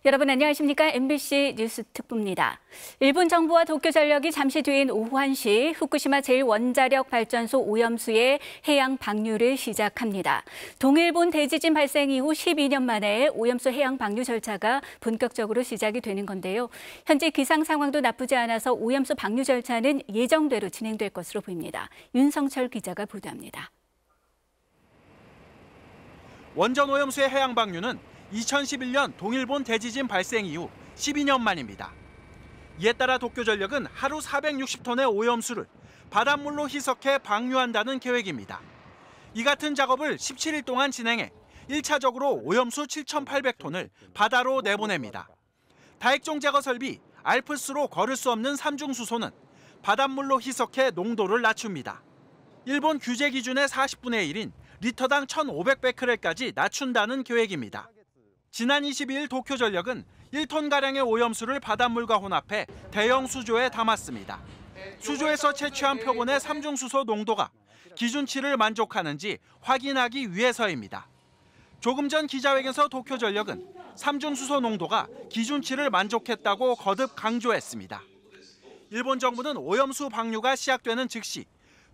여러분 안녕하십니까? MBC 뉴스 특보입니다. 일본 정부와 도쿄전력이 잠시 뒤인 오후 1시 후쿠시마 제1원자력 오염수의 해양 방류를 시작합니다. 동일본 대지진 발생 이후 12년 만에 오염수 해양 방류 절차가 본격적으로 시작이 되는 건데요. 현재 기상 상황도 나쁘지 않아서 오염수 방류 절차는 예정대로 진행될 것으로 보입니다. 윤성철 기자가 보도합니다. 원전 오염수의 해양 방류는 2011년 동일본 대지진 발생 이후 12년 만입니다. 이에 따라 도쿄전력은 하루 460톤의 오염수를 바닷물로 희석해 방류한다는 계획입니다. 이 같은 작업을 17일 동안 진행해 1차적으로 오염수 7,800톤을 바다로 내보냅니다. 다액종 제거 설비 알프스로 걸을 수 없는 삼중수소는 바닷물로 희석해 농도를 낮춥니다. 일본 규제 기준의 40분의 1인 리터당 1,500베크렐까지 낮춘다는 계획입니다. 지난 22일 도쿄전력은 1톤가량의 오염수를 바닷물과 혼합해 대형 수조에 담았습니다. 수조에서 채취한 표본의 삼중수소 농도가 기준치를 만족하는지 확인하기 위해서입니다. 조금 전 기자회견에서 도쿄전력은 삼중수소 농도가 기준치를 만족했다고 거듭 강조했습니다. 일본 정부는 오염수 방류가 시작되는 즉시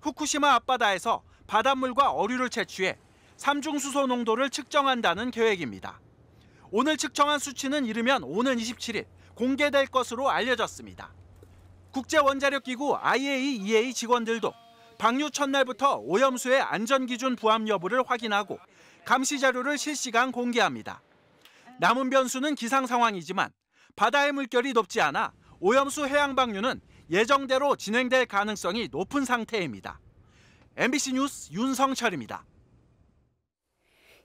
후쿠시마 앞바다에서 바닷물과 어류를 채취해 삼중수소 농도를 측정한다는 계획입니다. 오늘 측정한 수치는 이르면 오는 27일 공개될 것으로 알려졌습니다. 국제원자력기구 IAEA 직원들도 방류 첫날부터 오염수의 안전기준 부합 여부를 확인하고 감시 자료를 실시간 공개합니다. 남은 변수는 기상 상황이지만 바다의 물결이 높지 않아 오염수 해양 방류는 예정대로 진행될 가능성이 높은 상태입니다. MBC 뉴스 윤성철입니다.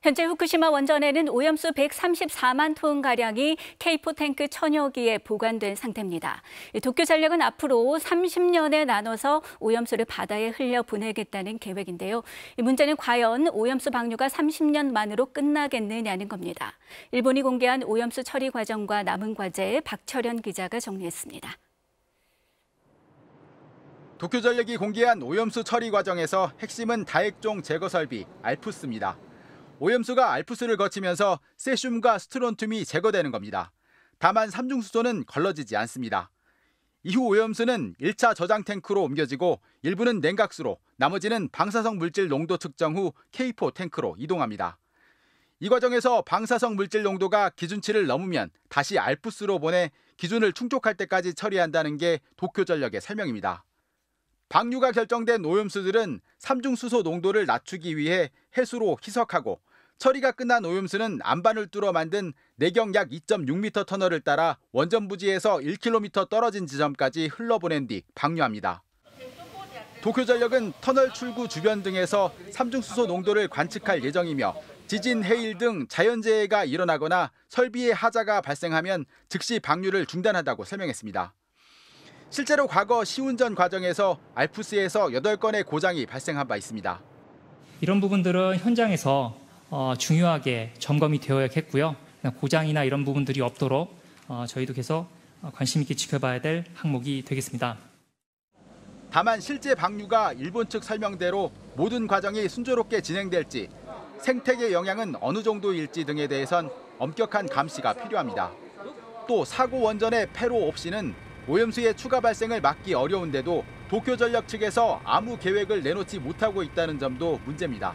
현재 후쿠시마 원전에는 오염수 134만 톤가량이 K4 탱크 1000여 기에 보관된 상태입니다. 도쿄전력은 앞으로 30년에 나눠서 오염수를 바다에 흘려보내겠다는 계획인데요. 문제는 과연 오염수 방류가 30년 만으로 끝나겠느냐는 겁니다. 일본이 공개한 오염수 처리 과정과 남은 과제 박철현 기자가 정리했습니다. 도쿄전력이 공개한 오염수 처리 과정에서 핵심은 다액종 제거 설비 알프스입니다. 오염수가 알프스를 거치면서 세슘과 스트론튬이 제거되는 겁니다. 다만 삼중수소는 걸러지지 않습니다. 이후 오염수는 1차 저장 탱크로 옮겨지고 일부는 냉각수로, 나머지는 방사성 물질 농도 측정 후 K4 탱크로 이동합니다. 이 과정에서 방사성 물질 농도가 기준치를 넘으면 다시 알프스로 보내 기준을 충족할 때까지 처리한다는 게 도쿄전력의 설명입니다. 방류가 결정된 오염수들은 삼중수소 농도를 낮추기 위해 해수로 희석하고 처리가 끝난 오염수는 안반을 뚫어 만든 내경 약 2.6m 터널을 따라 원전 부지에서 1km 떨어진 지점까지 흘러보낸 뒤 방류합니다. 도쿄전력은 터널 출구 주변 등에서 삼중수소 농도를 관측할 예정이며 지진, 해일 등 자연재해가 일어나거나 설비에 하자가 발생하면 즉시 방류를 중단한다고 설명했습니다. 실제로 과거 시운전 과정에서 알프스에서 8건의 고장이 발생한 바 있습니다. 이런 부분들은 현장에서 중요하게 점검이 되어야겠고요. 고장이나 이런 부분들이 없도록 저희도 계속 관심 있게 지켜봐야 될 항목이 되겠습니다. 다만 실제 방류가 일본 측 설명대로 모든 과정이 순조롭게 진행될지, 생태계 영향은 어느 정도일지 등에 대해선 엄격한 감시가 필요합니다. 또 사고 원전의 폐로 없이는 오염수의 추가 발생을 막기 어려운데도 도쿄전력 측에서 아무 계획을 내놓지 못하고 있다는 점도 문제입니다.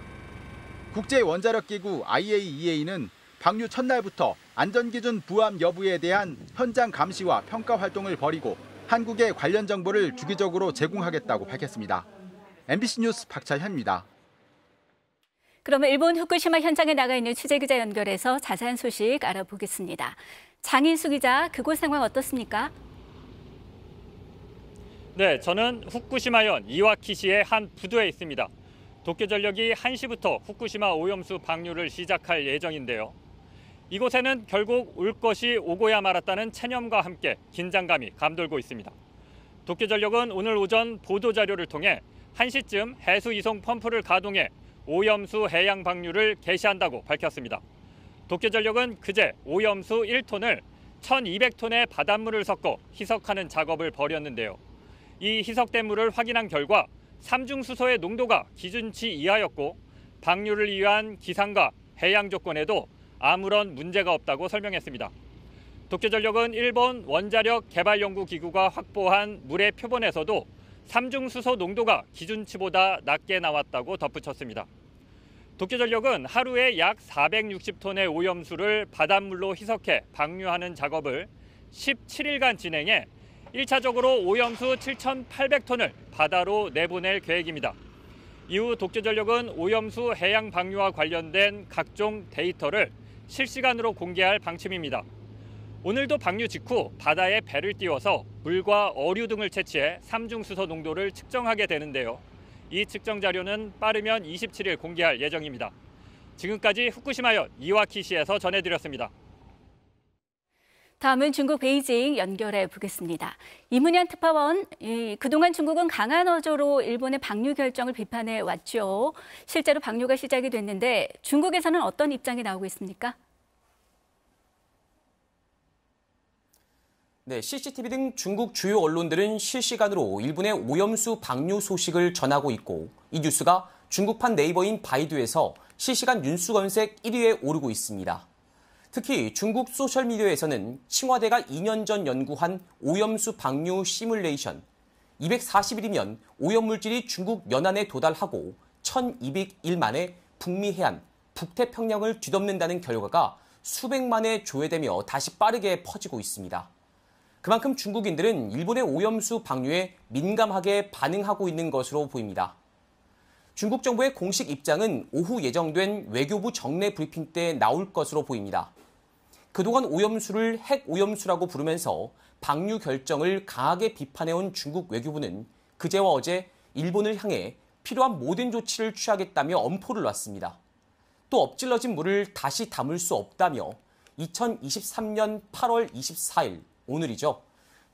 국제원자력기구 IAEA는 방류 첫날부터 안전기준 부합 여부에 대한 현장 감시와 평가 활동을 벌이고 한국에 관련 정보를 주기적으로 제공하겠다고 밝혔습니다. MBC 뉴스 박철현입니다. 그러면 일본 후쿠시마 현장에 나가 있는 취재기자 연결해서 자세한 소식 알아보겠습니다. 장인수 기자, 그곳 상황 어떻습니까? 네, 저는 후쿠시마현 이와키시의 한 부두에 있습니다. 도쿄전력이 1시부터 후쿠시마 오염수 방류를 시작할 예정인데요. 이곳에는 결국 올 것이 오고야 말았다는 체념과 함께 긴장감이 감돌고 있습니다. 도쿄전력은 오늘 오전 보도자료를 통해 1시쯤 해수 이송 펌프를 가동해 오염수 해양 방류를 개시한다고 밝혔습니다. 도쿄전력은 그제 오염수 1톤을 1,200톤의 바닷물을 섞어 희석하는 작업을 벌였는데요. 이 희석된 물을 확인한 결과 삼중수소의 농도가 기준치 이하였고 방류를 위한 기상과 해양 조건에도 아무런 문제가 없다고 설명했습니다. 도쿄전력은 일본 원자력개발연구기구가 확보한 물의 표본에서도 삼중수소 농도가 기준치보다 낮게 나왔다고 덧붙였습니다. 도쿄전력은 하루에 약 460톤의 오염수를 바닷물로 희석해 방류하는 작업을 17일간 진행해 1차적으로 오염수 7,800톤을 바다로 내보낼 계획입니다. 이후 도쿄전력은 오염수 해양 방류와 관련된 각종 데이터를 실시간으로 공개할 방침입니다. 오늘도 방류 직후 바다에 배를 띄워서 물과 어류 등을 채취해 삼중수소 농도를 측정하게 되는데요. 이 측정 자료는 빠르면 27일 공개할 예정입니다. 지금까지 후쿠시마현 이와키시에서 전해드렸습니다. 다음은 중국 베이징 연결해 보겠습니다. 이문현 특파원, 그동안 중국은 강한 어조로 일본의 방류 결정을 비판해 왔죠. 실제로 방류가 시작이 됐는데 중국에서는 어떤 입장이 나오고 있습니까? 네, CCTV 등 중국 주요 언론들은 실시간으로 일본의 오염수 방류 소식을 전하고 있고 이 뉴스가 중국판 네이버인 바이두에서 실시간 뉴스 검색 1위에 오르고 있습니다. 특히 중국 소셜미디어에서는 칭화대가 2년 전 연구한 오염수 방류 시뮬레이션, 240일이면 오염물질이 중국 연안에 도달하고 1200일 만에 북미 해안, 북태평양을 뒤덮는다는 결과가 수백만에 조회되며 다시 빠르게 퍼지고 있습니다. 그만큼 중국인들은 일본의 오염수 방류에 민감하게 반응하고 있는 것으로 보입니다. 중국 정부의 공식 입장은 오후 예정된 외교부 정례 브리핑 때 나올 것으로 보입니다. 그동안 오염수를 핵 오염수라고 부르면서 방류 결정을 강하게 비판해온 중국 외교부는 그제와 어제 일본을 향해 필요한 모든 조치를 취하겠다며 엄포를 놨습니다. 또 엎질러진 물을 다시 담을 수 없다며 2023년 8월 24일, 오늘이죠.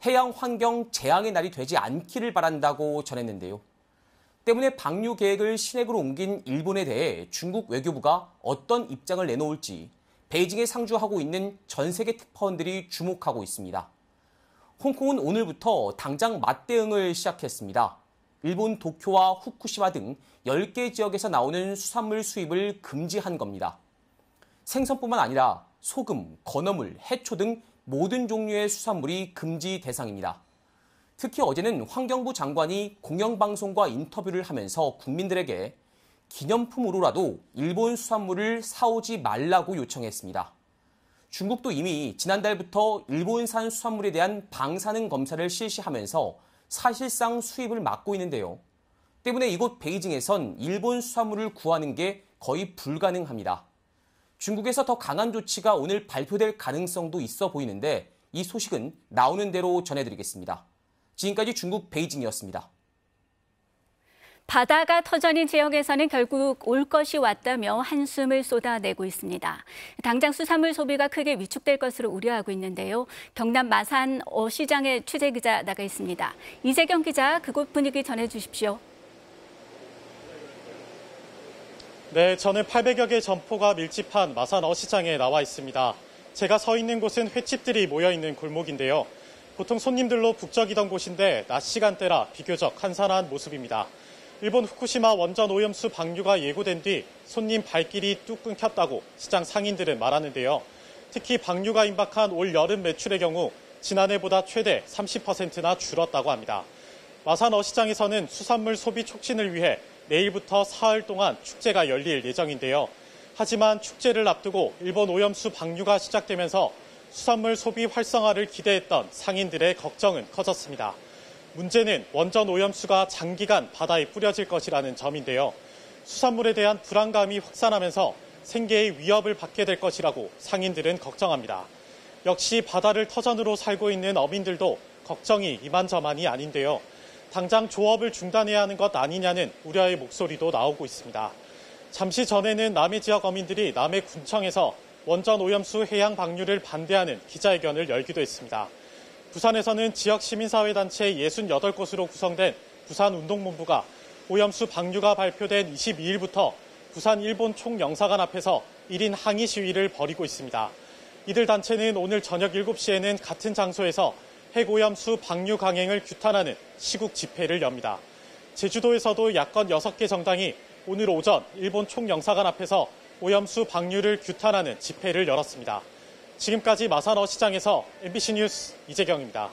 해양 환경 재앙의 날이 되지 않기를 바란다고 전했는데요. 때문에 방류 계획을 신획으로 옮긴 일본에 대해 중국 외교부가 어떤 입장을 내놓을지 베이징에 상주하고 있는 전 세계 특파원들이 주목하고 있습니다. 홍콩은 오늘부터 당장 맞대응을 시작했습니다. 일본 도쿄와 후쿠시마 등 10개 지역에서 나오는 수산물 수입을 금지한 겁니다. 생선뿐만 아니라 소금, 건어물, 해초 등 모든 종류의 수산물이 금지 대상입니다. 특히 어제는 환경부 장관이 공영방송과 인터뷰를 하면서 국민들에게 기념품으로라도 일본 수산물을 사오지 말라고 요청했습니다. 중국도 이미 지난달부터 일본산 수산물에 대한 방사능 검사를 실시하면서 사실상 수입을 막고 있는데요. 때문에 이곳 베이징에선 일본 수산물을 구하는 게 거의 불가능합니다. 중국에서 더 강한 조치가 오늘 발표될 가능성도 있어 보이는데 이 소식은 나오는 대로 전해드리겠습니다. 지금까지 중국 베이징이었습니다. 바다가 터전인 지역에서는 결국 올 것이 왔다며 한숨을 쏟아내고 있습니다. 당장 수산물 소비가 크게 위축될 것으로 우려하고 있는데요. 경남 마산 어시장에 취재기자 나가 있습니다. 이재경 기자, 그곳 분위기 전해주십시오. 네, 저는 800여 개 점포가 밀집한 마산 어시장에 나와 있습니다. 제가 서 있는 곳은 횟집들이 모여있는 골목인데요. 보통 손님들로 북적이던 곳인데 낮 시간대라 비교적 한산한 모습입니다. 일본 후쿠시마 원전 오염수 방류가 예고된 뒤 손님 발길이 뚝 끊겼다고 시장 상인들은 말하는데요. 특히 방류가 임박한 올 여름 매출의 경우 지난해보다 최대 30%나 줄었다고 합니다. 마산 어시장에서는 수산물 소비 촉진을 위해 내일부터 사흘 동안 축제가 열릴 예정인데요. 하지만 축제를 앞두고 일본 오염수 방류가 시작되면서 수산물 소비 활성화를 기대했던 상인들의 걱정은 커졌습니다. 문제는 원전 오염수가 장기간 바다에 뿌려질 것이라는 점인데요. 수산물에 대한 불안감이 확산하면서 생계의 위협을 받게 될 것이라고 상인들은 걱정합니다. 역시 바다를 터전으로 살고 있는 어민들도 걱정이 이만저만이 아닌데요. 당장 조업을 중단해야 하는 것 아니냐는 우려의 목소리도 나오고 있습니다. 잠시 전에는 남해 지역 어민들이 남해 군청에서 원전 오염수 해양 방류를 반대하는 기자회견을 열기도 했습니다. 부산에서는 지역 시민사회단체 68곳으로 구성된 부산운동본부가 오염수 방류가 발표된 22일부터 부산 일본 총영사관 앞에서 1인 항의 시위를 벌이고 있습니다. 이들 단체는 오늘 저녁 7시에는 같은 장소에서 핵오염수 방류 강행을 규탄하는 시국 집회를 엽니다. 제주도에서도 야권 6개 정당이 오늘 오전 일본 총영사관 앞에서 오염수 방류를 규탄하는 집회를 열었습니다. 지금까지 마사너 시장에서 MBC 뉴스 이재경입니다.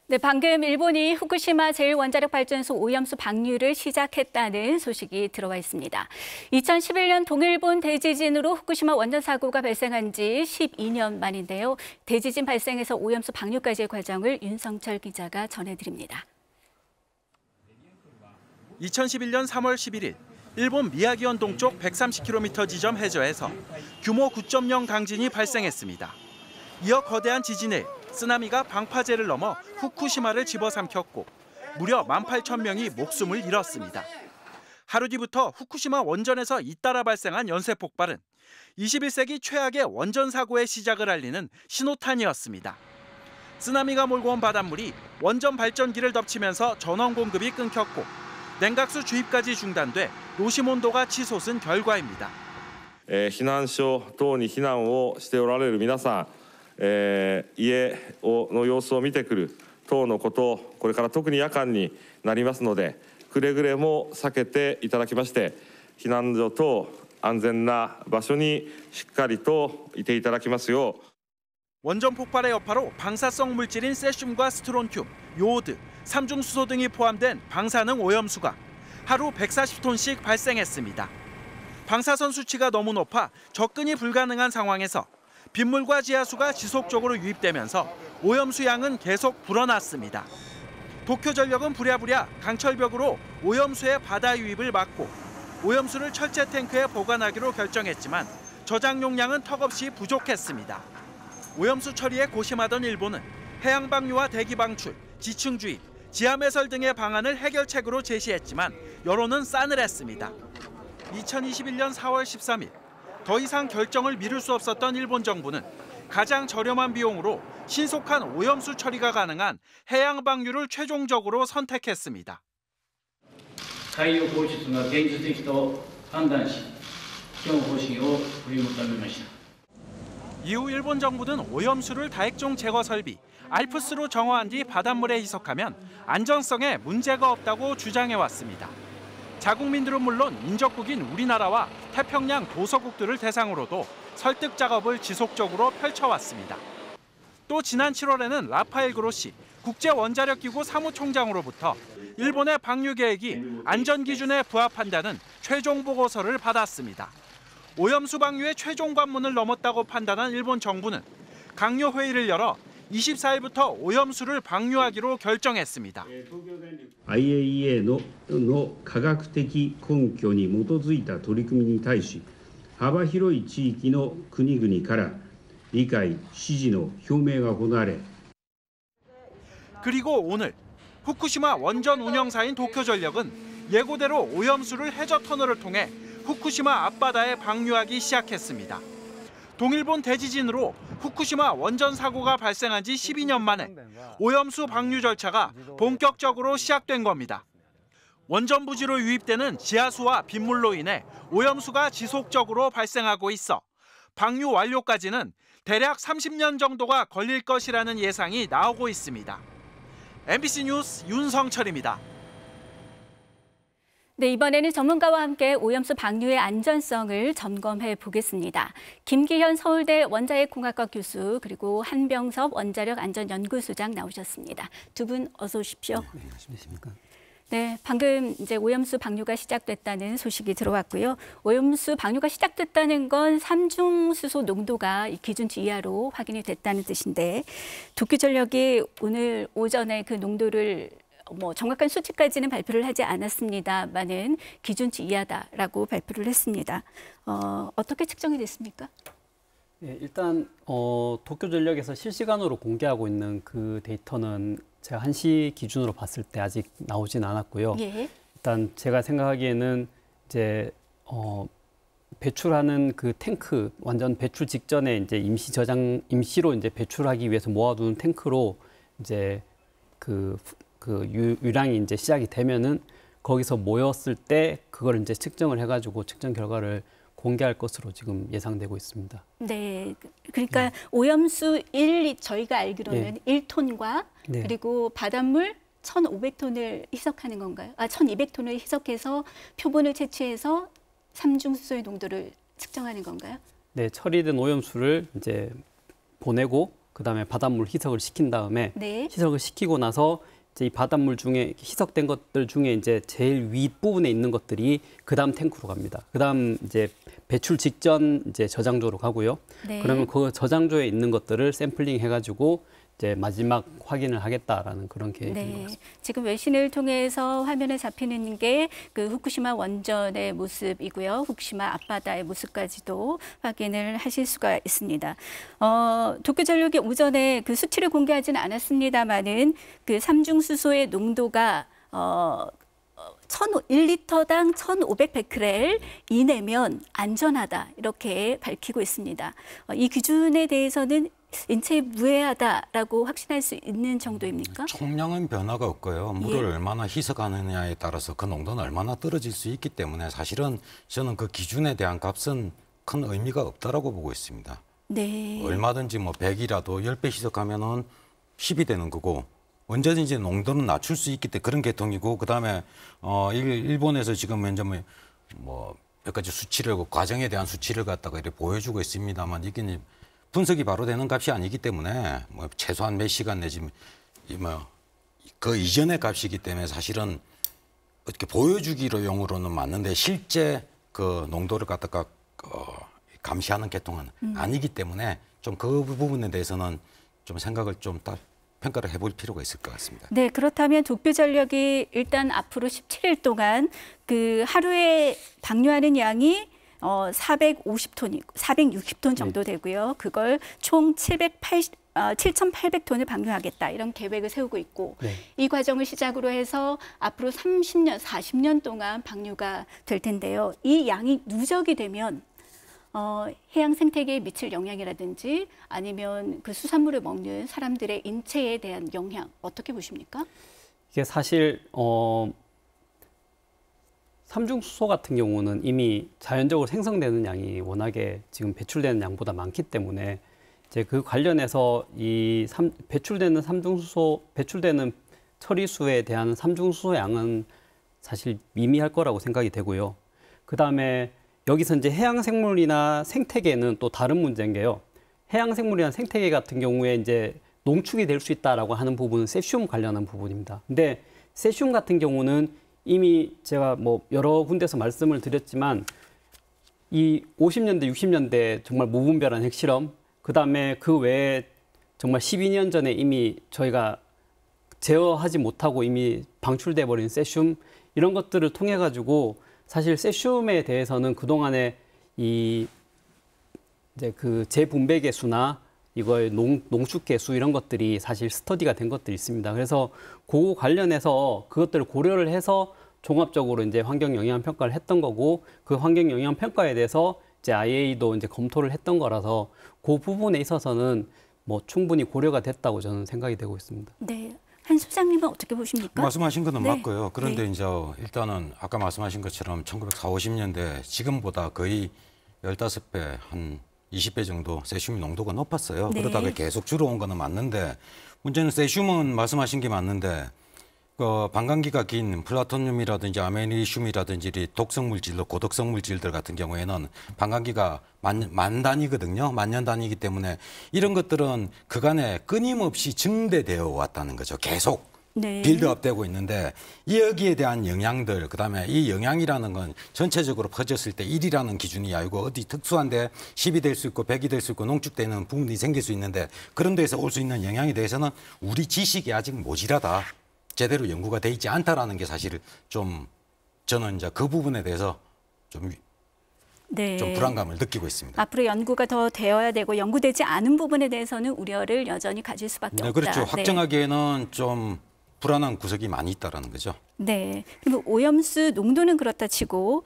네, 방금 일본이 후쿠시마 제1원자력발전소 오염수 방류를 시작했다는 소식이 들어와 있습니다. 2011년 동일본 대지진으로 후쿠시마 원전 사고가 발생한 지 12년 만인데요. 대지진 발생에서 오염수 방류까지의 과정을 윤성철 기자가 전해드립니다. 2011년 3월 11일 일본 미야기현 동쪽 130km 지점 해저에서 규모 9.0 강진이 발생했습니다. 이어 거대한 지진에 쓰나미가 방파제를 넘어 후쿠시마를 집어삼켰고 무려 18,000명이 목숨을 잃었습니다. 하루 뒤부터 후쿠시마 원전에서 잇따라 발생한 연쇄 폭발은 21세기 최악의 원전 사고의 시작을 알리는 신호탄이었습니다. 쓰나미가 몰고 온 바닷물이 원전 발전기를 덮치면서 전원 공급이 끊겼고 냉각수 주입까지 중단돼 도심 온도가 치솟은 결과입니다. 避難所等に避難をしておられる皆さん、家の様子を見てくる等のこと、これから特に夜間になりますので、くれぐれも避けていただきまして、避難所等安全な場所にしっかりといていただきますよう。 원전 폭발의 여파로 방사성 물질인 세슘과 스트론튬, 요오드, 삼중수소 등이 포함된 방사능 오염수가 하루 140톤씩 발생했습니다. 방사선 수치가 너무 높아 접근이 불가능한 상황에서 빗물과 지하수가 지속적으로 유입되면서 오염수 양은 계속 불어났습니다. 도쿄전력은 부랴부랴 강철벽으로 오염수의 바다 유입을 막고 오염수를 철제 탱크에 보관하기로 결정했지만 저장 용량은 턱없이 부족했습니다. 오염수 처리에 고심하던 일본은 해양 방류와 대기 방출, 지층 주입, 지하 매설 등의 방안을 해결책으로 제시했지만 여론은 싸늘했습니다. 2021년 4월 13일 더 이상 결정을 미룰 수 없었던 일본 정부는 가장 저렴한 비용으로 신속한 오염수 처리가 가능한 해양 방류를 최종적으로 선택했습니다. 海洋放出が現実的と判断し、基本方針を取りまとめました。 이후 일본 정부는 오염수를 다액종 제거 설비 알프스로 정화한 뒤 바닷물에 희석하면 안전성에 문제가 없다고 주장해왔습니다. 자국민들은 물론 인접국인 우리나라와 태평양 도서국들을 대상으로도 설득 작업을 지속적으로 펼쳐왔습니다. 또 지난 7월에는 라파엘 그로시 국제원자력기구 사무총장으로부터 일본의 방류 계획이 안전기준에 부합한다는 최종 보고서를 받았습니다. 오염수 방류의 최종 관문을 넘었다고 판단한 일본 정부는 강요 회의를 열어 24일부터 오염수를 방류하기로 결정했습니다. IAEA の科学的根拠に基づいた取り組みに対し、幅広い地域の国々から理解・支持の表明が行われ 그리고 오늘 후쿠시마 원전 운영사인 도쿄전력은 예고대로 오염수를 해저 터널을 통해 후쿠시마 앞바다에 방류하기 시작했습니다. 동일본 대지진으로 후쿠시마 원전 사고가 발생한 지 12년 만에 오염수 방류 절차가 본격적으로 시작된 겁니다. 원전 부지로 유입되는 지하수와 빗물로 인해 오염수가 지속적으로 발생하고 있어 방류 완료까지는 대략 30년 정도가 걸릴 것이라는 예상이 나오고 있습니다. MBC 뉴스 윤성철입니다. 네, 이번에는 전문가와 함께 오염수 방류의 안전성을 점검해 보겠습니다. 김기현 서울대 원자핵공학과 교수 그리고 한병섭 원자력 안전연구소장 나오셨습니다. 두 분 어서 오십시오. 네, 안녕하십니까. 네, 방금 이제 오염수 방류가 시작됐다는 소식이 들어왔고요. 오염수 방류가 시작됐다는 건 삼중수소 농도가 기준치 이하로 확인이 됐다는 뜻인데 도쿄전력이 오늘 오전에 그 농도를 정확한 수치까지는 발표를 하지 않았습니다만은 기준치 이하다라고 발표를 했습니다. 어떻게 측정이 됐습니까? 네, 일단 도쿄전력에서 실시간으로 공개하고 있는 그 데이터는 제가 1시 기준으로 봤을 때 아직 나오진 않았고요. 예. 일단 제가 생각하기에는 이제 배출하는 그 탱크 완전 배출 직전에 이제 임시로 이제 배출하기 위해서 모아두는 탱크로 이제 그 유량이 이제 시작이 되면은 거기서 모였을 때 그걸 이제 측정을 해가지고 측정 결과를 공개할 것으로 지금 예상되고 있습니다. 네, 그러니까 오염수 저희가 알기로는 1톤과 네. 그리고 바닷물 1,500톤을 희석하는 건가요? 1,200톤을 희석해서 표본을 채취해서 삼중수소의 농도를 측정하는 건가요? 네, 처리된 오염수를 이제 보내고 그다음에 바닷물 희석을 시킨 다음에 네. 희석을 시키고 나서 이제 이 바닷물 중에 희석된 것들 중에 이제 제일 윗부분에 있는 것들이 그다음 탱크로 갑니다. 그다음 이제 배출 직전 이제 저장조로 가고요. 네. 그러면 그 저장조에 있는 것들을 샘플링 해가지고 이제 마지막 확인을 하겠다라는 그런 계획인 것 같습니다. 지금 외신을 통해서 화면에 잡히는 게 그 후쿠시마 원전의 모습이고요. 후쿠시마 앞바다의 모습까지도 확인을 하실 수가 있습니다. 도쿄전력이 오전에 그 수치를 공개하지는 않았습니다만은 그 삼중수소의 농도가 1리터당 1,500베크렐 이내면 안전하다 이렇게 밝히고 있습니다. 이 기준에 대해서는 인체에 무해하다라고 확신할 수 있는 정도입니까? 총량은 변화가 없고요. 물을 예. 얼마나 희석하느냐에 따라서 그 농도는 얼마나 떨어질 수 있기 때문에 사실은 저는 그 기준에 대한 값은 큰 의미가 없다라고 보고 있습니다. 네. 얼마든지 뭐 100이라도 10배 희석하면은 10이 되는 거고 언제든지 농도는 낮출 수 있기 때문에 그런 계통이고 그다음에 일본에서 지금 현재 뭐 몇 가지 수치를 과정에 대한 수치를 갖다가 이렇게 보여주고 있습니다만 이게 분석이 바로 되는 값이 아니기 때문에 뭐 최소한 몇 시간 내지 뭐 그 이전의 값이기 때문에 사실은 어떻게 보여주기로 용으로는 맞는데 실제 그 농도를 갖다가 감시하는 계통은 아니기 때문에 좀 그 부분에 대해서는 좀 생각을 좀 평가를 해볼 필요가 있을 것 같습니다. 네, 그렇다면 도쿄전력이 일단 앞으로 17일 동안 그 하루에 방류하는 양이 460톤 정도 되고요. 그걸 총 7,800톤을 방류하겠다 이런 계획을 세우고 있고 네. 이 과정을 시작으로 해서 앞으로 30년, 40년 동안 방류가 될 텐데요. 이 양이 누적이 되면 해양 생태계에 미칠 영향이라든지 아니면 그 수산물을 먹는 사람들의 인체에 대한 영향 어떻게 보십니까? 이게 사실 삼중수소 같은 경우는 이미 자연적으로 생성되는 양이 워낙에 지금 배출되는 양보다 많기 때문에 이제 그 관련해서 배출되는 처리수에 대한 삼중수소 양은 사실 미미할 거라고 생각이 되고요. 그 다음에 여기서 이제 해양생물이나 생태계는 또 다른 문제인 게요. 해양생물이나 생태계 같은 경우에 이제 농축이 될 수 있다라고 하는 부분은 세슘 관련한 부분입니다. 근데 세슘 같은 경우는 이미 제가 뭐 여러 군데서 말씀을 드렸지만 이 50년대, 60년대 정말 무분별한 핵실험, 그 다음에 그 외에 정말 12년 전에 이미 저희가 제어하지 못하고 이미 방출돼 버린 세슘 이런 것들을 통해 가지고 사실 세슘에 대해서는 그동안에 이제 그 재분배 개수나 이거의 농축 개수 이런 것들이 사실 스터디가 된 것들이 있습니다. 그래서 그 관련해서 그것들을 고려를 해서 종합적으로 이제 환경 영향 평가를 했던 거고 그 환경 영향 평가에 대해서 이제 IAEA도 이제 검토를 했던 거라서 그 부분에 있어서는 뭐 충분히 고려가 됐다고 저는 생각이 되고 있습니다. 네. 한 소장님은 어떻게 보십니까? 말씀하신 것은 네. 맞고요. 그런데 네. 이제 일단은 아까 말씀하신 것처럼 1940, 50년대 지금보다 거의 15배, 한 20배 정도 세슘 농도가 높았어요. 네. 그러다가 계속 줄어온 거는 맞는데 문제는 세슘은 말씀하신 게 맞는데 반감기가 긴 플라토늄이라든지 아메니슘이라든지 독성 물질로 고독성 물질들 같은 경우에는 반감기가 만 단위거든요. 만년 단위이기 때문에 이런 것들은 그간에 끊임없이 증대되어 왔다는 거죠. 계속 네. 빌드업되고 있는데 여기에 대한 영향들, 그다음에 이 영향이라는 건 전체적으로 퍼졌을 때 1이라는 기준이 아니고 어디 특수한데 10이 될 수 있고 100이 될 수 있고 농축되는 부분이 생길 수 있는데 그런 데서 올 수 있는 영향에 대해서는 우리 지식이 아직 모자라다. 제대로 연구가 돼 있지 않다라는 게 사실 좀 저는 이제 그 부분에 대해서 좀 불안감을 느끼고 있습니다. 앞으로 연구가 더 되어야 되고 연구되지 않은 부분에 대해서는 우려를 여전히 가질 수밖에 없다. 그렇죠. 확정하기에는 좀 불안한 구석이 많이 있다라는 거죠. 네. 그리고 오염수 농도는 그렇다 치고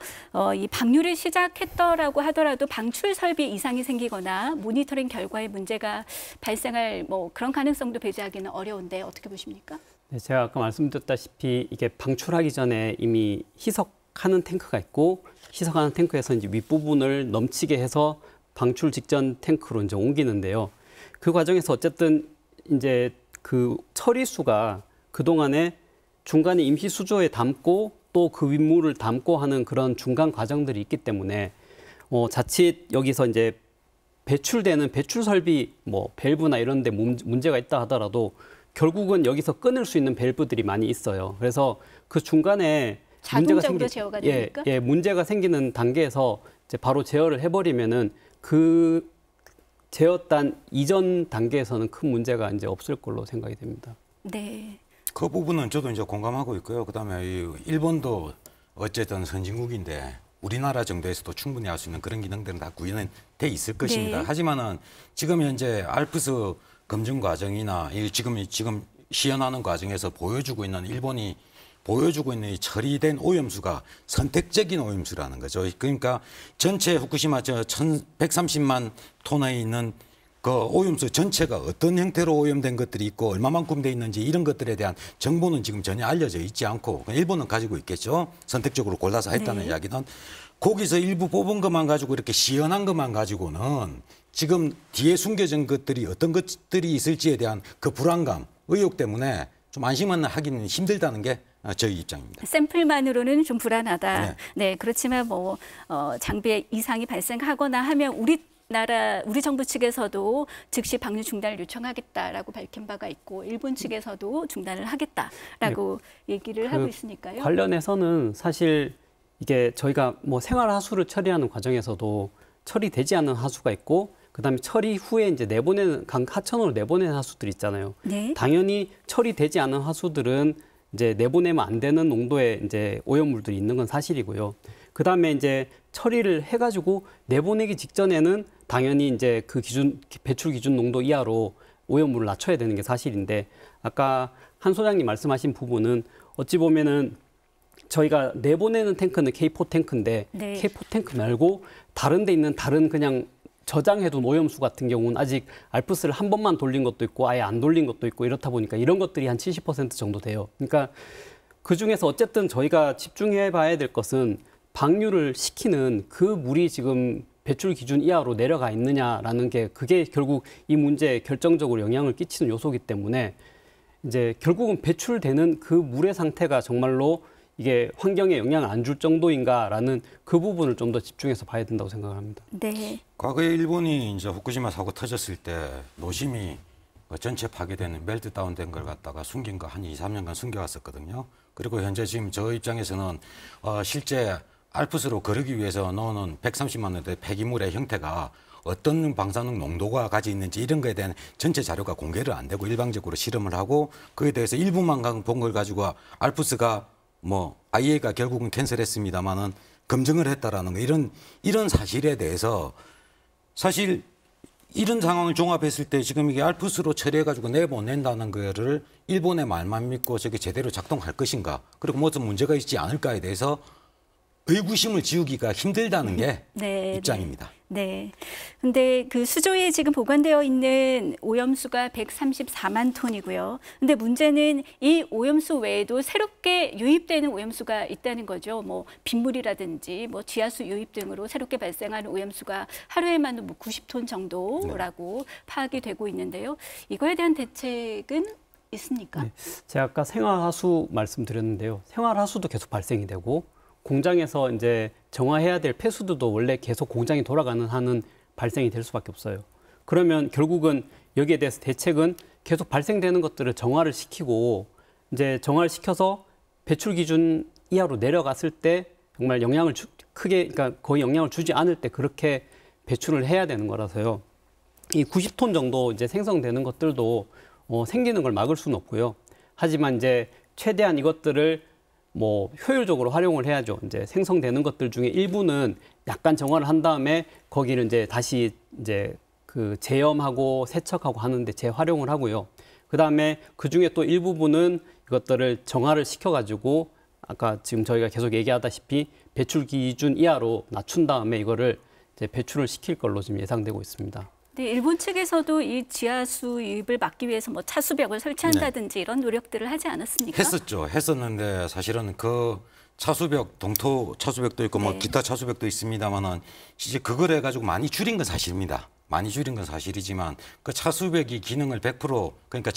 이 방류를 시작했더라고 하더라도 방출 설비 이상이 생기거나 모니터링 결과에 문제가 발생할 뭐 그런 가능성도 배제하기는 어려운데 어떻게 보십니까? 네, 제가 아까 말씀드렸다시피 이게 방출하기 전에 이미 희석하는 탱크가 있고 희석하는 탱크에서 이제 윗부분을 넘치게 해서 방출 직전 탱크로 이제 옮기는데요. 그 과정에서 어쨌든 이제 그 처리수가 그동안에 중간에 임시 수조에 담고 또 그 윗물을 담고 하는 그런 중간 과정들이 있기 때문에 자칫 여기서 이제 배출되는 배출 설비 뭐 밸브나 이런 데 문제가 있다 하더라도 결국은 여기서 끊을 수 있는 밸브들이 많이 있어요. 그래서 그 중간에 자동적으로 제어가 되니까? 문제가 생기는 단계에서 이제 바로 제어를 해버리면은 그 제어단 이전 단계에서는 큰 문제가 이제 없을 걸로 생각이 됩니다. 네. 그 부분은 저도 이제 공감하고 있고요. 그다음에 일본도 어쨌든 선진국인데 우리나라 정도에서도 충분히 할 수 있는 그런 기능들은 다 구현은 돼 있을 것입니다. 네. 하지만은 지금 현재 알프스 검증 과정이나 지금 시연하는 과정에서 보여주고 있는 일본이 보여주고 있는 이 처리된 오염수가 선택적인 오염수라는 거죠. 그러니까 전체 후쿠시마 130만 톤에 있는 그 오염수 전체가 어떤 형태로 오염된 것들이 있고 얼마만큼 돼 있는지 이런 것들에 대한 정보는 지금 전혀 알려져 있지 않고 일본은 가지고 있겠죠. 선택적으로 골라서 했다는 이야기는 거기서 일부 뽑은 것만 가지고 이렇게 시연한 것만 가지고는 지금 뒤에 숨겨진 것들이 어떤 것들이 있을지에 대한 그 불안감, 의혹 때문에 좀 안심은 하기는 힘들다는 게 저희 입장입니다. 샘플만으로는 좀 불안하다. 네. 네, 그렇지만 뭐 장비에 이상이 발생하거나 하면 우리 정부 측에서도 즉시 방류 중단을 요청하겠다라고 밝힌 바가 있고 일본 측에서도 중단을 하겠다라고 얘기를 하고 있으니까요. 관련해서는 사실 이게 저희가 뭐 생활 하수를 처리하는 과정에서도 처리되지 않은 하수가 있고 그다음에 처리 후에 이제 내보내는 하천으로 내보내는 하수들이 있잖아요. 네. 당연히 처리되지 않은 하수들은 이제 내보내면 안 되는 농도의 이제 오염물들이 있는 건 사실이고요. 그다음에 이제 처리를 해가지고 내보내기 직전에는 당연히 이제 그 배출 기준 농도 이하로 오염물을 낮춰야 되는 게 사실인데 아까 한 소장님 말씀하신 부분은 어찌 보면은 저희가 내보내는 탱크는 K4 탱크인데 네. K4 탱크 말고 다른 데 있는 다른 그냥 저장해둔 오염수 같은 경우는 아직 알프스를 한 번만 돌린 것도 있고 아예 안 돌린 것도 있고 이렇다 보니까 이런 것들이 한 70% 정도 돼요. 그러니까 그중에서 어쨌든 저희가 집중해 봐야 될 것은 방류를 시키는 그 물이 지금 배출 기준 이하로 내려가 있느냐라는 게 그게 결국 이 문제에 결정적으로 영향을 끼치는 요소이기 때문에 이제 결국은 배출되는 그 물의 상태가 정말로 이게 환경에 영향을 안 줄 정도인가라는 그 부분을 좀 더 집중해서 봐야 된다고 생각합니다. 네. 과거에 일본이 이제 후쿠시마 사고 터졌을 때 노심이 전체 파괴되는 멜트다운된 걸 갖다가 숨긴 거 한 2, 3년간 숨겨왔었거든요. 그리고 현재 지금 저 입장에서는 실제 알프스로 거르기 위해서 넣어놓은 130만 원대 폐기물의 형태가 어떤 방사능 농도가 가지고 있는지 이런 거에 대한 전체 자료가 공개를 안 되고 일방적으로 실험을 하고 그에 대해서 일부만 본 걸 가지고 알프스가 IAEA가 결국은 캔슬했습니다만은 검증을 했다라는 거 이런 사실에 대해서 사실 이런 상황을 종합했을 때 지금 이게 알프스로 처리해가지고 내보낸다는 거를 일본의 말만 믿고 저게 제대로 작동할 것인가 그리고 무슨 문제가 있지 않을까에 대해서 의구심을 지우기가 힘들다는 게 네, 입장입니다. 네. 근데 그 수조에 지금 보관되어 있는 오염수가 134만 톤이고요. 근데 문제는 이 오염수 외에도 새롭게 유입되는 오염수가 있다는 거죠. 뭐 빗물이라든지 뭐 지하수 유입 등으로 새롭게 발생하는 오염수가 하루에만 90톤 정도라고 파악이 되고 있는데요. 이거에 대한 대책은 있습니까? 네. 제가 아까 생활하수 말씀드렸는데요. 생활하수도 계속 발생이 되고 공장에서 이제 정화해야 될 폐수들도 원래 계속 공장이 돌아가는 한은 발생이 될 수밖에 없어요. 그러면 결국은 여기에 대해서 대책은 계속 발생되는 것들을 정화를 시키고 이제 정화를 시켜서 배출 기준 이하로 내려갔을 때 정말 영향을 그러니까 거의 영향을 주지 않을 때 그렇게 배출을 해야 되는 거라서요. 이 90톤 정도 이제 생성되는 것들도 생기는 걸 막을 수는 없고요. 하지만 이제 최대한 이것들을 효율적으로 활용을 해야죠. 이제 생성되는 것들 중에 일부는 약간 정화를 한 다음에 거기를 이제 다시 이제 그 재염하고 세척하고 하는데 재활용을 하고요. 그 다음에 그 중에 또 일부분은 이것들을 정화를 시켜가지고 아까 지금 저희가 계속 얘기하다시피 배출 기준 이하로 낮춘 다음에 이거를 이제 배출을 시킬 걸로 지금 예상되고 있습니다. 네, 일본 측에서도 이 지하수 유입을 막기 위해서 차수벽을 설치한다든지 이런 노력들을 하지 않았습니까? 했었죠. 했었는데 사실은 그 차수벽, 동토 차수벽도 있고 기타 차수벽도 있습니다만은 이제 그걸 해가지고 많이 줄인 건 사실입니다. 많이 줄인 건 사실이지만 그 차수벽이 기능을 100% 그러니까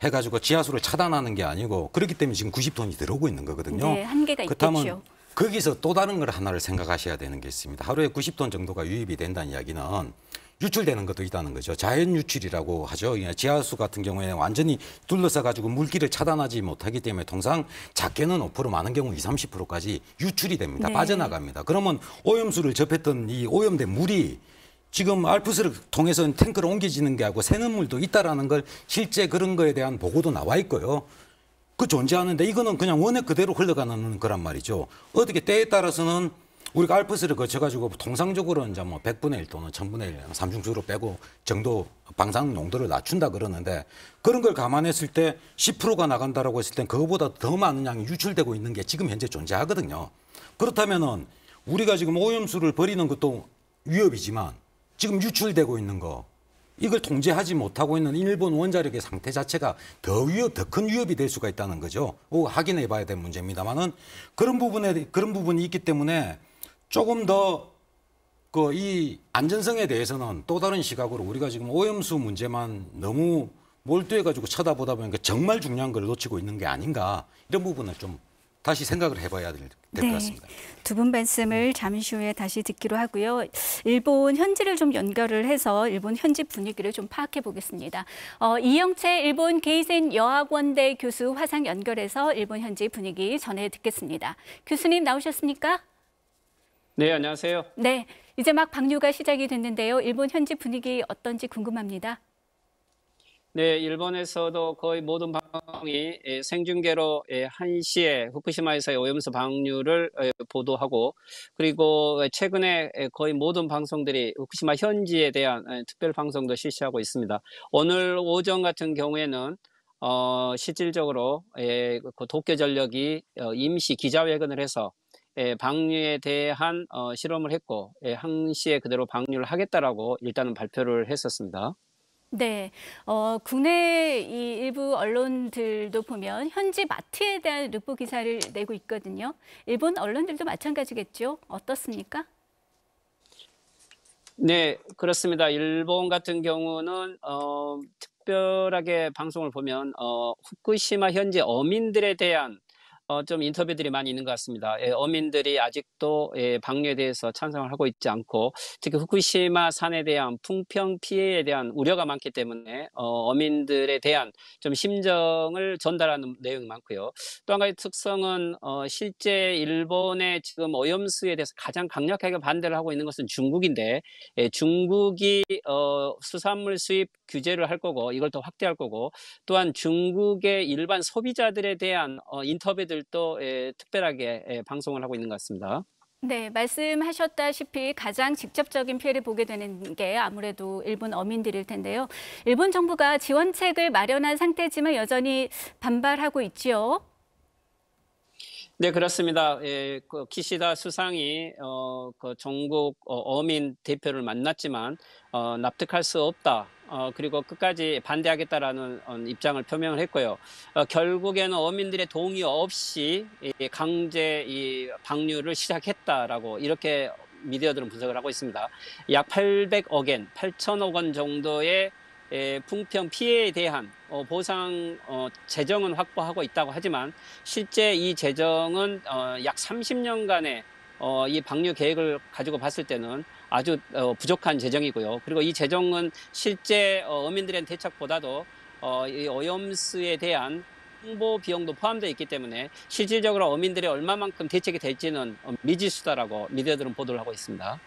해가지고 지하수를 차단하는 게 아니고 그렇기 때문에 지금 90톤이 들어오고 있는 거거든요. 네, 한계가 그렇다면 있겠죠. 거기서 또 다른 걸 하나를 생각하셔야 되는 게 있습니다. 하루에 90톤 정도가 유입이 된다는 이야기는 유출되는 것도 있다는 거죠. 자연 유출이라고 하죠. 지하수 같은 경우에 완전히 둘러싸 가지고 물길을 차단하지 못하기 때문에 통상 작게는 5%, 많은 경우 20, 30%까지 유출이 됩니다. 네. 빠져나갑니다. 그러면 오염수를 접했던 이 오염된 물이 지금 알프스를 통해서 탱크로 옮겨지는 게 아니고 새는 물도 있다라는 걸 실제 그런 거에 대한 보고도 나와 있고요. 그 존재하는데 이거는 그냥 원액 그대로 흘러가는 거란 말이죠. 어떻게 때에 따라서는 우리가 알프스를 거쳐가지고 통상적으로 이제 뭐 100분의 1 또는 1000분의 1 삼중수로 빼고 정도 방사능 농도를 낮춘다 그러는데 그런 걸 감안했을 때 10%가 나간다라고 했을 땐 그거보다 더 많은 양이 유출되고 있는 게 지금 현재 존재하거든요. 그렇다면은 우리가 지금 오염수를 버리는 것도 위협이지만 지금 유출되고 있는 거 이걸 통제하지 못하고 있는 일본 원자력의 상태 자체가 더 큰 위협이 될 수가 있다는 거죠. 확인해 봐야 될 문제입니다만은 그런 부분이 있기 때문에 조금 더 이 안전성에 대해서는 또 다른 시각으로 우리가 지금 오염수 문제만 너무 몰두해 가지고 쳐다보다 보니까 정말 중요한 걸 놓치고 있는 게 아닌가 이런 부분을 좀 다시 생각을 해봐야 될 것 같습니다. 두 분 말씀을 잠시 후에 다시 듣기로 하고요. 일본 현지를 좀 연결을 해서 일본 현지 분위기를 좀 파악해 보겠습니다. 이영채 일본 게이센 여학원대 교수 화상 연결해서 일본 현지 분위기 전해 듣겠습니다. 교수님 나오셨습니까? 네, 안녕하세요. 네, 이제 막 방류가 시작이 됐는데요. 일본 현지 분위기 어떤지 궁금합니다. 네, 일본에서도 거의 모든 방송이 생중계로 1시에 후쿠시마에서의 오염수 방류를 보도하고 그리고 최근에 거의 모든 방송들이 후쿠시마 현지에 대한 특별 방송도 실시하고 있습니다. 오늘 오전 같은 경우에는 실질적으로 도쿄전력이 임시 기자회견을 해서 방류에 대한 실험을 했고 1시에 그대로 방류를 하겠다라고 일단은 발표를 했었습니다. 네, 국내 이 일부 언론들도 보면 현지 마트에 대한 루포 기사를 내고 있거든요. 일본 언론들도 마찬가지겠죠? 어떻습니까? 네, 그렇습니다. 일본 같은 경우는 특별하게 방송을 보면 후쿠시마 현지 어민들에 대한 좀 인터뷰들이 많이 있는 것 같습니다. 어민들이 아직도 방류에 대해서 찬성을 하고 있지 않고 특히 후쿠시마 산에 대한 풍평 피해에 대한 우려가 많기 때문에 어민들에 대한 좀 심정을 전달하는 내용이 많고요. 또 한 가지 특성은 실제 일본의 지금 오염수에 대해서 가장 강력하게 반대를 하고 있는 것은 중국인데 중국이 수산물 수입 규제를 할 거고 이걸 더 확대할 거고 또한 중국의 일반 소비자들에 대한 인터뷰들도 특별하게 방송을 하고 있는 것 같습니다. 네, 말씀하셨다시피 가장 직접적인 피해를 보게 되는 게 아무래도 일본 어민들일 텐데요. 일본 정부가 지원책을 마련한 상태지만 여전히 반발하고 있지요. 네, 그렇습니다. 기시다 수상이 전국 어민 대표를 만났지만 납득할 수 없다. 그리고 끝까지 반대하겠다라는 입장을 표명을 했고요. 결국에는 어민들의 동의 없이 강제 이 방류를 시작했다라고 이렇게 미디어들은 분석을 하고 있습니다. 약 800억 엔, 8천억 원 정도의 풍평 피해에 대한 보상 재정은 확보하고 있다고 하지만 실제 이 재정은 약 30년간의 이 방류 계획을 가지고 봤을 때는 아주 부족한 재정이고요. 그리고 이 재정은 실제 어민들의 대책보다도 이 오염수에 대한 홍보 비용도 포함되어 있기 때문에 실질적으로 어민들이 얼마만큼 대책이 될지는 미지수다라고 미디어들은 보도를 하고 있습니다.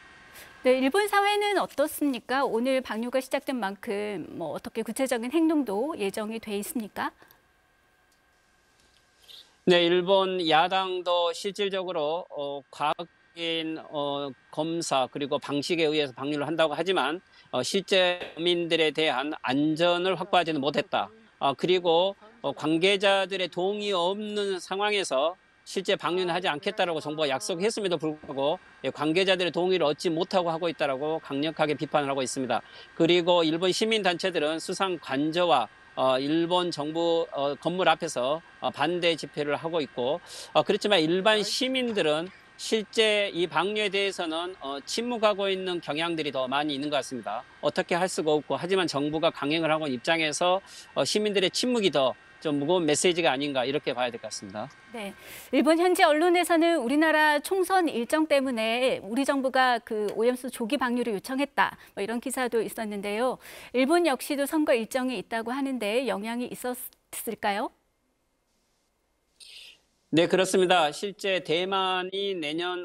네, 일본 사회는 어떻습니까? 오늘 방류가 시작된 만큼 뭐 어떻게 구체적인 행동도 예정이 돼 있습니까? 네, 일본 야당도 실질적으로 과학적인 검사 그리고 방식에 의해서 방류를 한다고 하지만 실제 어민들에 대한 안전을 확보하지는 못했다. 그리고 관계자들의 동의 없는 상황에서 실제 방류는 하지 않겠다라고 정부가 약속했음에도 불구하고 관계자들의 동의를 얻지 못하고 하고 있다라고 강력하게 비판을 하고 있습니다. 그리고 일본 시민단체들은 수상 관저와 일본 정부 건물 앞에서 반대 집회를 하고 있고 그렇지만 일반 시민들은 실제 이 방류에 대해서는 침묵하고 있는 경향들이 더 많이 있는 것 같습니다. 어떻게 할 수가 없고 하지만 정부가 강행을 하고 있는 입장에서 시민들의 침묵이 더 좀 무거운 메시지가 아닌가 이렇게 봐야 될 것 같습니다. 네, 일본 현지 언론에서는 우리나라 총선 일정 때문에 우리 정부가 그 오염수 조기 방류를 요청했다, 뭐 이런 기사도 있었는데요. 일본 역시도 선거 일정이 있다고 하는데 영향이 있었을까요? 네, 그렇습니다. 실제 대만이 내년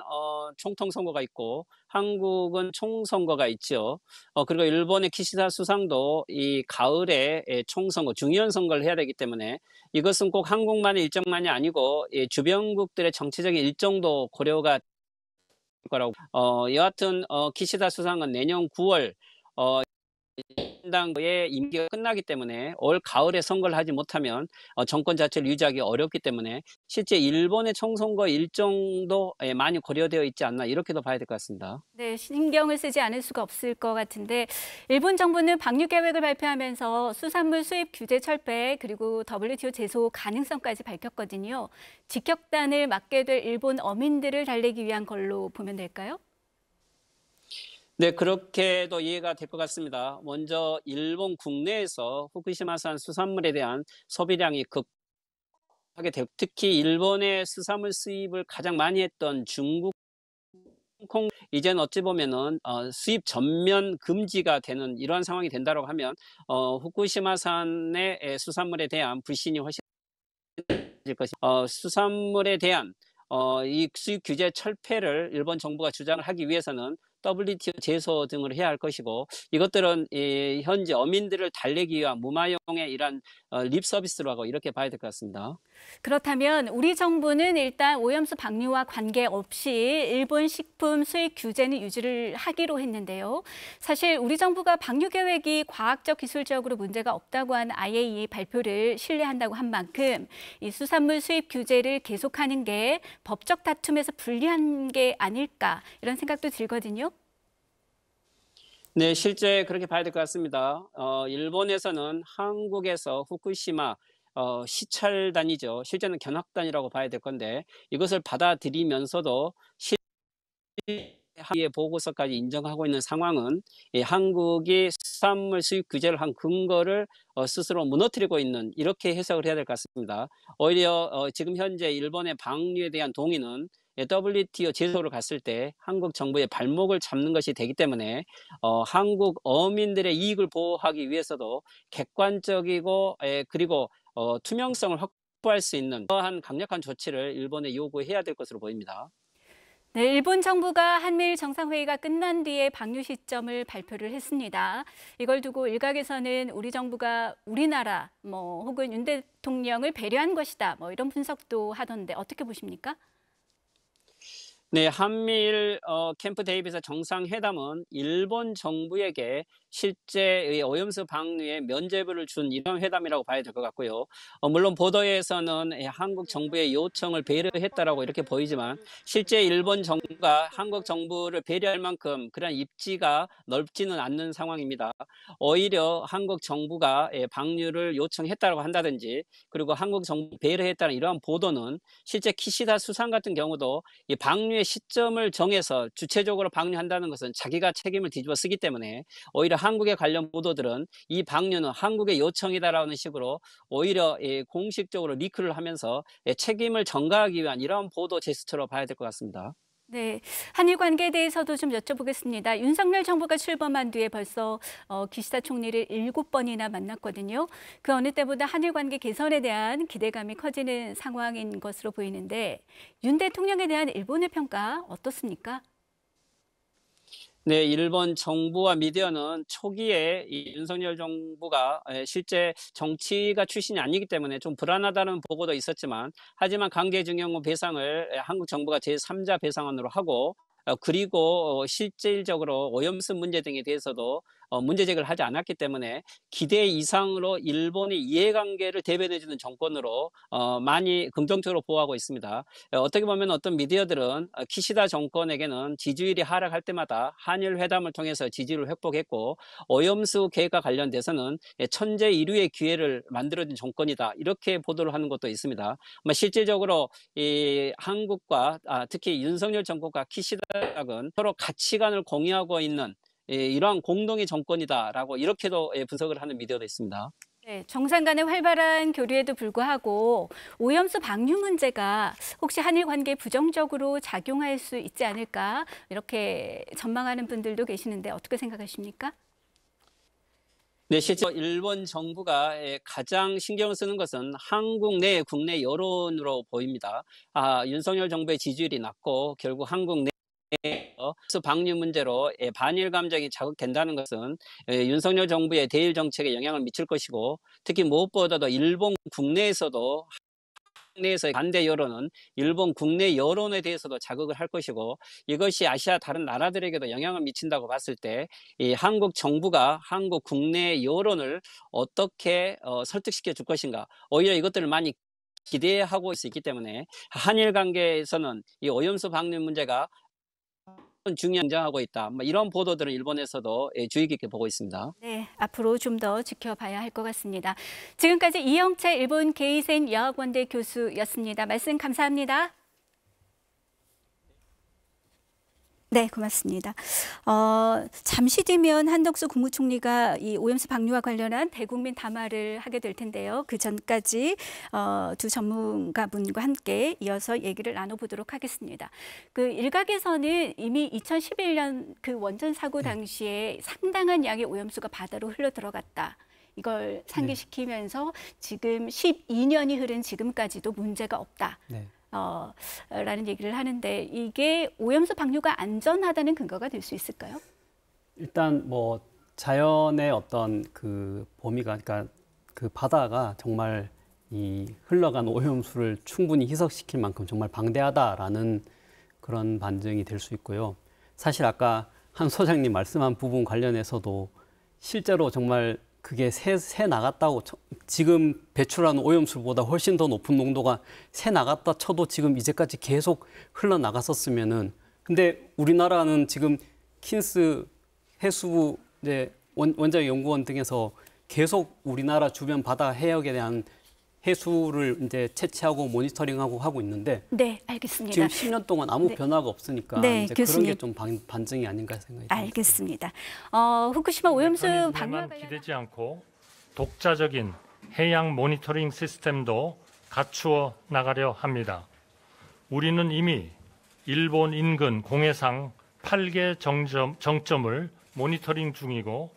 총통 선거가 있고 한국은 총선거가 있죠. 그리고 일본의 기시다 수상도 이 가을에 총선거, 중의원 선거를 해야 되기 때문에 이것은 꼭 한국만의 일정만이 아니고 주변국들의 정치적인 일정도 고려가 될 거라고. 여하튼 기시다 수상은 내년 9월 당의 임기가 끝나기 때문에 올 가을에 선거를 하지 못하면 정권 자체를 유지하기 어렵기 때문에 실제 일본의 총선거 일정도 많이 고려되어 있지 않나 이렇게도 봐야 될 것 같습니다. 네, 신경을 쓰지 않을 수가 없을 것 같은데 일본 정부는 방류 계획을 발표하면서 수산물 수입 규제 철폐 그리고 WTO 제소 가능성까지 밝혔거든요. 직격탄을 맞게 될 일본 어민들을 달래기 위한 걸로 보면 될까요? 네, 그렇게도 이해가 될 것 같습니다. 먼저 일본 국내에서 후쿠시마산 수산물에 대한 소비량이 급하게 되고 특히 일본의 수산물 수입을 가장 많이 했던 중국, 홍콩 이제는 어찌 보면은 수입 전면 금지가 되는 이러한 상황이 된다고 하면 후쿠시마산의 수산물에 대한 불신이 훨씬 질 것이 수산물에 대한 이 수입 규제 철폐를 일본 정부가 주장을 하기 위해서는 WTO 제소 등을 해야 할 것이고 이것들은 현재 어민들을 달래기 위한 무마용의 이런 립 서비스로 하고 이렇게 봐야 될 것 같습니다. 그렇다면 우리 정부는 일단 오염수 방류와 관계없이 일본 식품 수입 규제는 유지를 하기로 했는데요. 사실 우리 정부가 방류 계획이 과학적 기술적으로 문제가 없다고 한 IAEA 발표를 신뢰한다고 한 만큼 이 수산물 수입 규제를 계속하는 게 법적 다툼에서 불리한 게 아닐까 이런 생각도 들거든요. 네, 실제 그렇게 봐야 될 것 같습니다. 일본에서는 한국에서 후쿠시마 시찰단이죠. 실제는 견학단이라고 봐야 될 건데 이것을 받아들이면서도 합의의 보고서까지 인정하고 있는 상황은 한국이 수산물 수입 규제를 한 근거를 스스로 무너뜨리고 있는 이렇게 해석을 해야 될 것 같습니다. 오히려 지금 현재 일본의 방류에 대한 동의는 WTO 제소를 갔을 때 한국 정부의 발목을 잡는 것이 되기 때문에 한국 어민들의 이익을 보호하기 위해서도 객관적이고 그리고 투명성을 확보할 수 있는 그러한 강력한 조치를 일본에 요구해야 될 것으로 보입니다. 네, 일본 정부가 한미일 정상회의가 끝난 뒤에 방류 시점을 발표를 했습니다. 이걸 두고 일각에서는 우리 정부가 우리나라 혹은 윤 대통령을 배려한 것이다 이런 분석도 하던데 어떻게 보십니까? 네, 한미일 캠프 데이비드 정상회담은 일본 정부에게 실제 오염수 방류에 면죄부를 준 이런 회담이라고 봐야 될 것 같고요. 물론 보도에서는 한국 정부의 요청을 배려했다라고 이렇게 보이지만 실제 일본 정부가 한국 정부를 배려할 만큼 그런 입지가 넓지는 않는 상황입니다. 오히려 한국 정부가 방류를 요청했다고 한다든지 그리고 한국 정부 배려했다는 이러한 보도는 실제 키시다 수상 같은 경우도 이 방류의 시점을 정해서 주체적으로 방류한다는 것은 자기가 책임을 뒤집어 쓰기 때문에 오히려 한국의 관련 보도들은 이 방류는 한국의 요청이다라는 식으로 오히려 공식적으로 리크를 하면서 책임을 전가하기 위한 이런 보도 제스처로 봐야 될 것 같습니다. 네, 한일 관계에 대해서도 좀 여쭤보겠습니다. 윤석열 정부가 출범한 뒤에 벌써 기시다 총리를 7번이나 만났거든요. 그 어느 때보다 한일 관계 개선에 대한 기대감이 커지는 상황인 것으로 보이는데 윤 대통령에 대한 일본의 평가 어떻습니까? 네, 일본 정부와 미디어는 초기에 이 윤석열 정부가 실제 정치가 출신이 아니기 때문에 좀 불안하다는 보고도 있었지만 하지만 강제징용 배상을 한국 정부가 제3자 배상안으로 하고 그리고 실질적으로 오염수 문제 등에 대해서도 문제 제기를 하지 않았기 때문에 기대 이상으로 일본의 이해관계를 대변해주는 정권으로 많이 긍정적으로 보호하고 있습니다. 어떻게 보면 어떤 미디어들은 키시다 정권에게는 지지율이 하락할 때마다 한일 회담을 통해서 지지율을 획복했고 오염수 계획과 관련돼서는 천재 일류의 기회를 만들어준 정권이다 이렇게 보도를 하는 것도 있습니다. 실질적으로 이 한국과 특히 윤석열 정권과 키시다는 서로 가치관을 공유하고 있는 이러한 공동의 정권이다라고 이렇게도 분석을 하는 미디어도 있습니다. 네, 정상 간의 활발한 교류에도 불구하고 오염수 방류 문제가 혹시 한일 관계에 부정적으로 작용할 수 있지 않을까 이렇게 전망하는 분들도 계시는데 어떻게 생각하십니까? 네, 실제 일본 정부가 가장 신경을 쓰는 것은 한국 내 국내 여론으로 보입니다. 윤석열 정부의 지지율이 낮고 결국 한국 내 방류 문제로 반일 감정이 자극된다는 것은 윤석열 정부의 대일 정책에 영향을 미칠 것이고 특히 무엇보다도 일본 국내에서도 내에서의 반대 여론은 일본 국내 여론에 대해서도 자극을 할 것이고 이것이 아시아 다른 나라들에게도 영향을 미친다고 봤을 때 이 한국 정부가 한국 국내 여론을 어떻게 설득시켜 줄 것인가 오히려 이것들을 많이 기대하고 있기 때문에 한일 관계에서는 이 오염수 방류 문제가 중요하고 있다. 이런 보도들은 일본에서도 주의 깊게 보고 있습니다. 네, 앞으로 좀 더 지켜봐야 할 것 같습니다. 지금까지 이영채 일본 게이센 여학원대 교수였습니다. 말씀 감사합니다. 네, 고맙습니다. 잠시 뒤면 한덕수 국무총리가 이 오염수 방류와 관련한 대국민 담화를 하게 될 텐데요. 그 전까지 두 전문가분과 함께 이어서 얘기를 나눠보도록 하겠습니다. 그 일각에서는 이미 2011년 그 원전 사고 당시에 상당한 양의 오염수가 바다로 흘러 들어갔다. 이걸 상기시키면서 지금 12년이 흐른 지금까지도 문제가 없다. 네. 라는 얘기를 하는데 이게 오염수 방류가 안전하다는 근거가 될 수 있을까요? 일단 뭐 자연의 어떤 그 범위가 그러니까 그 바다가 정말 이 흘러간 오염수를 충분히 희석시킬 만큼 정말 방대하다라는 그런 반증이 될 수 있고요. 사실 아까 한 소장님 말씀한 부분 관련해서도 실제로 정말 그게 새 나갔다고 지금 배출하는 오염수보다 훨씬 더 높은 농도가 새 나갔다 쳐도 지금 이제까지 계속 흘러나갔었으면은 근데 우리나라는 지금 킨스 해수부 이제 원자력 연구원 등에서 계속 우리나라 주변 바다 해역에 대한 해수를 이제 채취하고 모니터링하고 하고 있는데 네, 알겠습니다. 지금 10년 동안 아무 변화가 없으니까 네, 이제 교수님. 그런 게 좀 반증이 아닌가 생각이 듭니다. 알겠습니다. 후쿠시마 오염수 방류와 관련 기대지 않고 독자적인 해양 모니터링 시스템도 갖추어 나가려 합니다. 우리는 이미 일본 인근 공해상 8개 정점을 모니터링 중이고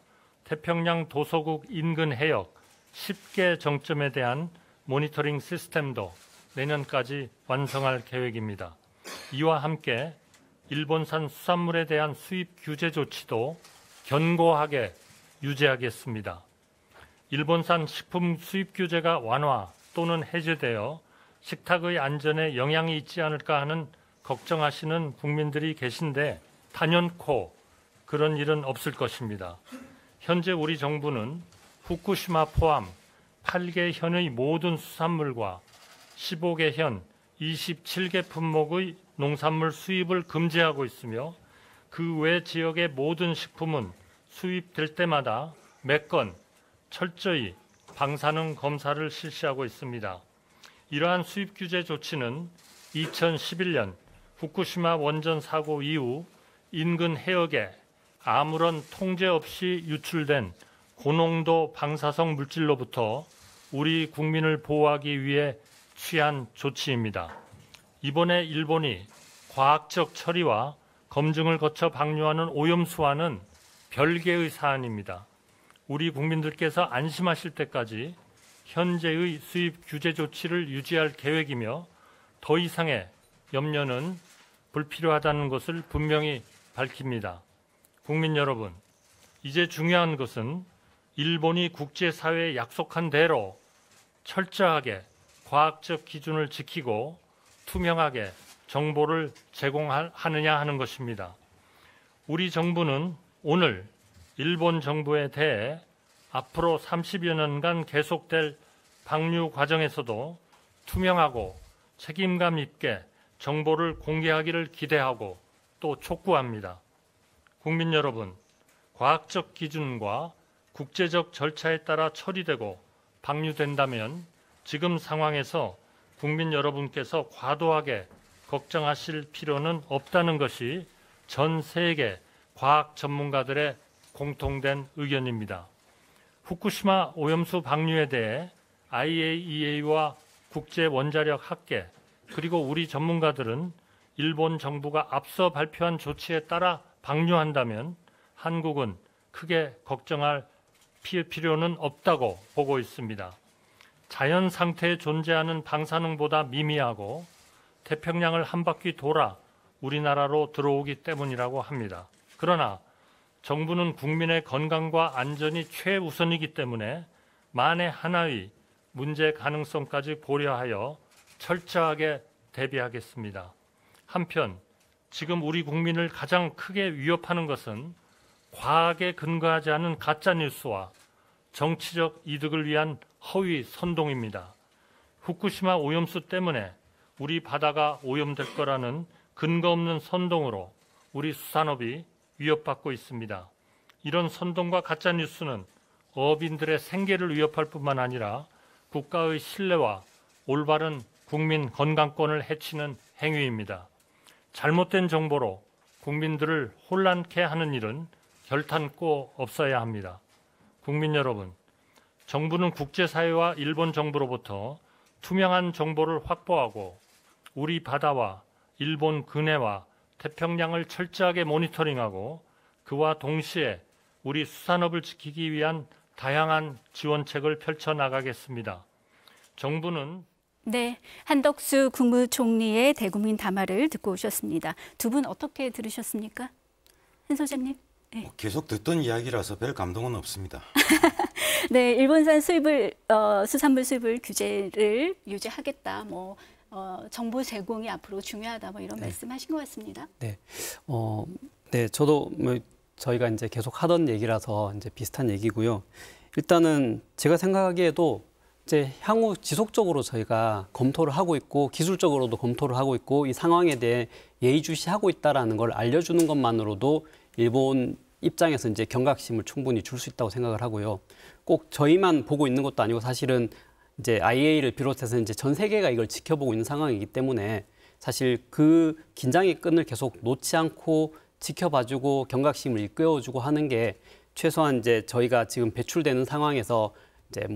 태평양 도서국 인근 해역 10개 정점에 대한 모니터링 시스템도 내년까지 완성할 계획입니다. 이와 함께 일본산 수산물에 대한 수입 규제 조치도 견고하게 유지하겠습니다. 일본산 식품 수입 규제가 완화 또는 해제되어 식탁의 안전에 영향이 있지 않을까 하는 걱정하시는 국민들이 계신데 단연코 그런 일은 없을 것입니다. 현재 우리 정부는 후쿠시마 포함 8개 현의 모든 수산물과 15개 현 27개 품목의 농산물 수입을 금지하고 있으며 그 외 지역의 모든 식품은 수입될 때마다 매 건 철저히 방사능 검사를 실시하고 있습니다. 이러한 수입 규제 조치는 2011년 후쿠시마 원전 사고 이후 인근 해역에 아무런 통제 없이 유출된 고농도 방사성 물질로부터 우리 국민을 보호하기 위해 취한 조치입니다. 이번에 일본이 과학적 처리와 검증을 거쳐 방류하는 오염수와는 별개의 사안입니다. 우리 국민들께서 안심하실 때까지 현재의 수입 규제 조치를 유지할 계획이며 더 이상의 염려는 불필요하다는 것을 분명히 밝힙니다. 국민 여러분, 이제 중요한 것은 일본이 국제사회에 약속한 대로 철저하게 과학적 기준을 지키고 투명하게 정보를 제공하느냐 하는 것입니다. 우리 정부는 오늘 일본 정부에 대해 앞으로 30여 년간 계속될 방류 과정에서도 투명하고 책임감 있게 정보를 공개하기를 기대하고 또 촉구합니다. 국민 여러분, 과학적 기준과 국제적 절차에 따라 처리되고 방류된다면 지금 상황에서 국민 여러분께서 과도하게 걱정하실 필요는 없다는 것이 전 세계 과학 전문가들의 공통된 의견입니다. 후쿠시마 오염수 방류에 대해 IAEA와 국제원자력 학계 그리고 우리 전문가들은 일본 정부가 앞서 발표한 조치에 따라 방류한다면 한국은 크게 걱정할 필요는 없다고 보고 있습니다. 자연 상태에 존재하는 방사능보다 미미하고 태평양을 한 바퀴 돌아 우리나라로 들어오기 때문이라고 합니다. 그러나 정부는 국민의 건강과 안전이 최우선이기 때문에 만에 하나의 문제 가능성까지 고려하여 철저하게 대비하겠습니다. 한편 지금 우리 국민을 가장 크게 위협하는 것은 과학에 근거하지 않은 가짜뉴스와 정치적 이득을 위한 허위 선동입니다. 후쿠시마 오염수 때문에 우리 바다가 오염될 거라는 근거 없는 선동으로 우리 수산업이 위협받고 있습니다. 이런 선동과 가짜뉴스는 어업인들의 생계를 위협할 뿐만 아니라 국가의 신뢰와 올바른 국민 건강권을 해치는 행위입니다. 잘못된 정보로 국민들을 혼란케 하는 일은 결탄코 없어야 합니다. 국민 여러분, 정부는 국제사회와 일본 정부로부터 투명한 정보를 확보하고 우리 바다와 일본 근해와 태평양을 철저하게 모니터링하고 그와 동시에 우리 수산업을 지키기 위한 다양한 지원책을 펼쳐나가겠습니다. 정부는 네, 한덕수 국무총리의 대국민 담화를 듣고 오셨습니다. 두 분 어떻게 들으셨습니까? 한 소장님. 네. 계속 듣던 이야기라서 별 감동은 없습니다. 네, 일본산 수산물 수입을 규제를 유지하겠다. 정보 제공이 앞으로 중요하다. 이런 말씀하신 것 같습니다. 네, 네, 저도 저희가 이제 계속 하던 얘기라서 이제 비슷한 얘기고요. 일단은 제가 생각하기에도 이제 향후 지속적으로 저희가 검토를 하고 있고 기술적으로도 검토를 하고 있고 이 상황에 대해 예의주시하고 있다라는 걸 알려주는 것만으로도 일본 입장에서 이제 경각심을 충분히 줄 수 있다고 생각을 하고요. 꼭 저희만 보고 있는 것도 아니고 사실은 이제 IAEA를 비롯해서 이제 전 세계가 이걸 지켜보고 있는 상황이기 때문에 사실 그 긴장의 끈을 계속 놓지 않고 지켜봐주고 경각심을 일깨워주고 하는 게 최소한 이제 저희가 지금 배출되는 상황에서 이제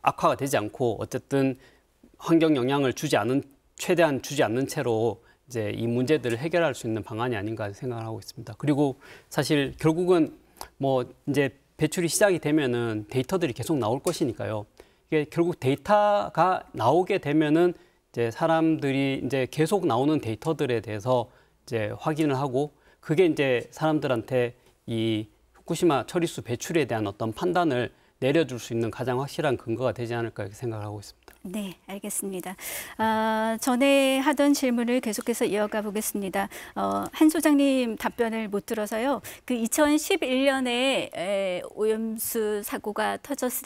악화가 되지 않고 어쨌든 환경 영향을 최대한 주지 않는 채로 이제 이 문제들을 해결할 수 있는 방안이 아닌가 생각을 하고 있습니다. 그리고 사실 결국은 이제 배출이 시작이 되면은 데이터들이 계속 나올 것이니까요. 이게 결국 데이터가 나오게 되면은 이제 사람들이 이제 계속 나오는 데이터들에 대해서 이제 확인을 하고 그게 이제 사람들한테 이 후쿠시마 처리수 배출에 대한 어떤 판단을 내려줄 수 있는 가장 확실한 근거가 되지 않을까 이렇게 생각을 하고 있습니다. 네, 알겠습니다. 전에 하던 질문을 계속해서 이어가 보겠습니다. 한 소장님 답변을 못 들어서요. 그 2011년에 오염수 사고가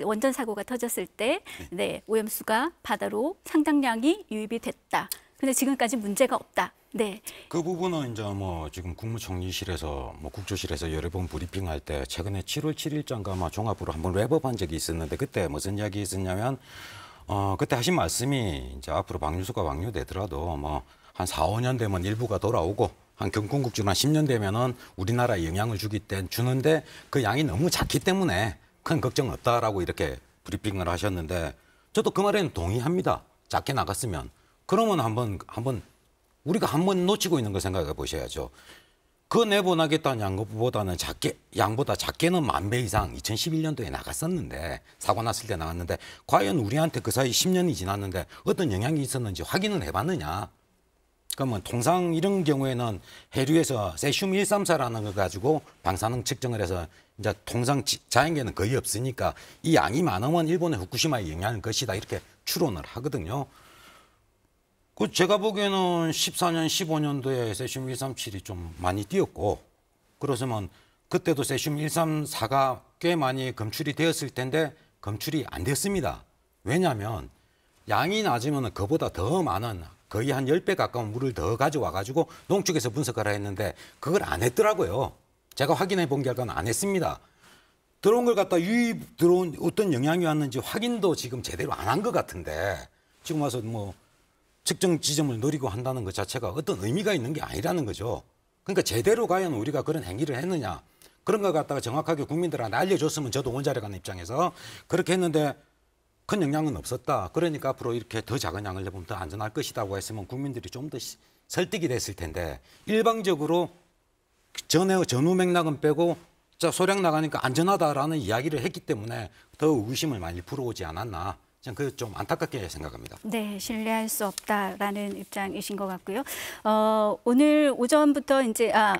원전 사고가 터졌을 때, 네, 오염수가 바다로 상당량이 유입이 됐다. 근데 지금까지 문제가 없다. 네. 그 부분은 이제 지금 국무총리실에서 국조실에서 여러 번 브리핑할 때 최근에 7월 7일자인가 종합으로 한번 랩업한 적이 있었는데 그때 무슨 이야기 있었냐면 그때 하신 말씀이 이제 앞으로 방류수가 방류되더라도 한 4, 5년 되면 일부가 돌아오고 한 경궁국주는 한 10년 되면은 우리나라에 영향을 주는데 그 양이 너무 작기 때문에 큰 걱정 없다라고 이렇게 브리핑을 하셨는데 저도 그 말에는 동의합니다. 작게 나갔으면. 그러면 우리가 한번 놓치고 있는 거 생각해 보셔야죠. 그 내보내겠다는 양보다는 양보다 작게는 10,000배 이상 2011년도에 나갔었는데 사고 났을 때 나갔는데 과연 우리한테 그 사이 10년이 지났는데 어떤 영향이 있었는지 확인을 해봤느냐. 그러면 통상 이런 경우에는 해류에서 세슘 134라는 걸 가지고 방사능 측정을 해서 이제 통상 자연계는 거의 없으니까 이 양이 많으면 일본의 후쿠시마에 영향을 것이다 이렇게 추론을 하거든요. 제가 보기에는 14년, 15년도에 세슘 137이 좀 많이 뛰었고 그러면 그때도 세슘 134가 꽤 많이 검출이 되었을 텐데 검출이 안 됐습니다. 왜냐하면 양이 낮으면 그보다 더 많은 거의 한 10배 가까운 물을 더 가져와가지고 농축해서 분석하라 했는데 그걸 안 했더라고요. 제가 확인해 본 결과는 안 했습니다. 들어온 걸 갖다 유입 들어온 어떤 영향이 왔는지 확인도 지금 제대로 안 한 것 같은데 지금 와서 뭐 측정 지점을 노리고 한다는 것 자체가 어떤 의미가 있는 게 아니라는 거죠. 그러니까 제대로 과연 우리가 그런 행위를 했느냐. 그런 걸 갖다가 정확하게 국민들한테 알려줬으면 저도 원자력관 입장에서 그렇게 했는데 큰 영향은 없었다. 그러니까 앞으로 이렇게 더 작은 양을 내보면 더 안전할 것이라고 했으면 국민들이 좀 더 설득이 됐을 텐데 일방적으로 전후 맥락은 빼고 자 소량 나가니까 안전하다라는 이야기를 했기 때문에 더 의구심을 많이 불어오지 않았나. 저는 그 좀 안타깝게 생각합니다. 네, 신뢰할 수 없다라는 입장이신 것 같고요. 오늘 오전부터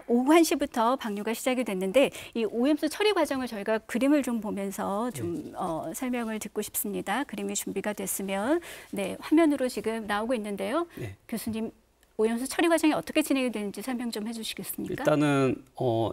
오후 1시부터 방류가 시작이 됐는데 이 오염수 처리 과정을 저희가 그림을 좀 보면서 좀 설명을 듣고 싶습니다. 그림이 준비가 됐으면 화면으로 지금 나오고 있는데요. 네. 교수님, 오염수 처리 과정이 어떻게 진행이 되는지 설명 좀 해주시겠습니까? 일단은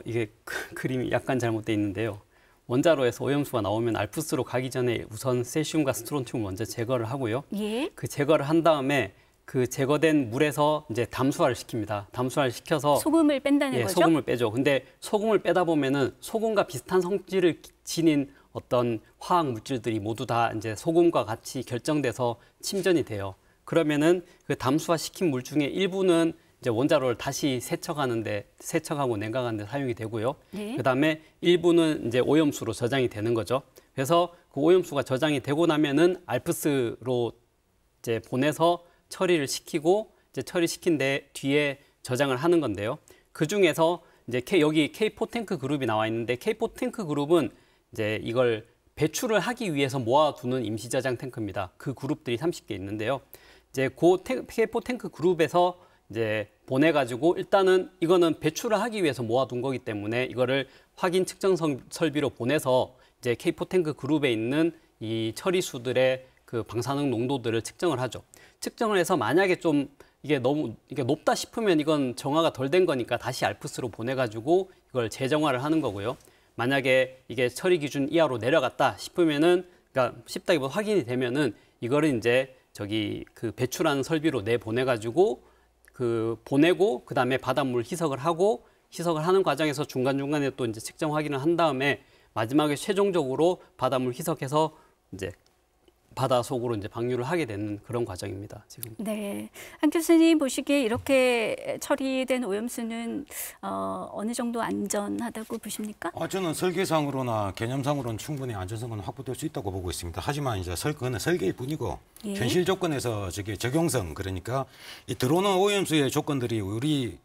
이게 그림이 약간 잘못돼 있는데요. 원자로에서 오염수가 나오면 알프스로 가기 전에 우선 세슘과 스트론튬을 먼저 제거를 하고요. 예. 그 제거를 한 다음에 그 제거된 물에서 이제 담수화를 시킵니다. 담수화를 시켜서 소금을 뺀다는 거죠? 소금을 빼죠. 근데 소금을 빼다 보면은 소금과 비슷한 성질을 지닌 어떤 화학 물질들이 모두 다 이제 소금과 같이 결정돼서 침전이 돼요. 그러면은 그 담수화 시킨 물 중에 일부는 이제 원자로를 다시 세척하고 냉각하는 데 사용이 되고요. 네. 그다음에 일부는 이제 오염수로 저장이 되는 거죠. 그래서 그 오염수가 저장이 되고 나면은 알프스로 이제 보내서 처리를 시키고 이제 처리시킨 뒤에 저장을 하는 건데요. 그 중에서 이제 여기 K4탱크 그룹이 나와 있는데 K4탱크 그룹은 이제 이걸 배출을 하기 위해서 모아두는 임시 저장 탱크입니다. 그 그룹들이 30개 있는데요. 이제 그 K4탱크 그룹에서 이제 보내가지고 일단은 이거는 배출을 하기 위해서 모아둔 거기 때문에 이거를 확인 측정 설비로 보내서 이제 K4탱크 그룹에 있는 이 처리수들의 그 방사능 농도들을 측정을 하죠. 측정을 해서 만약에 좀 이게 너무 높다 싶으면 이건 정화가 덜 된 거니까 다시 알프스로 보내가지고 이걸 재정화를 하는 거고요. 만약에 이게 처리 기준 이하로 내려갔다 싶으면은 그러니까 쉽다기보다 확인이 되면은 이거를 이제 그 배출하는 설비로 내보내가지고 보내고 그다음에 바닷물 희석을 하는 과정에서 중간중간에 또 이제 측정 확인을 한 다음에 마지막에 최종적으로 바닷물 희석해서 이제 바다 속으로 이제 방류를 하게 되는 그런 과정입니다. 지금. 네, 한 교수님 보시기에 이렇게 처리된 오염수는 어느 정도 안전하다고 보십니까? 저는 설계상으로나 개념상으로는 충분히 안전성은 확보될 수 있다고 보고 있습니다. 하지만 이제 그거는 설계일 뿐이고 현실 조건에서 적용성 그러니까 이 들어오는 오염수의 조건들이 우리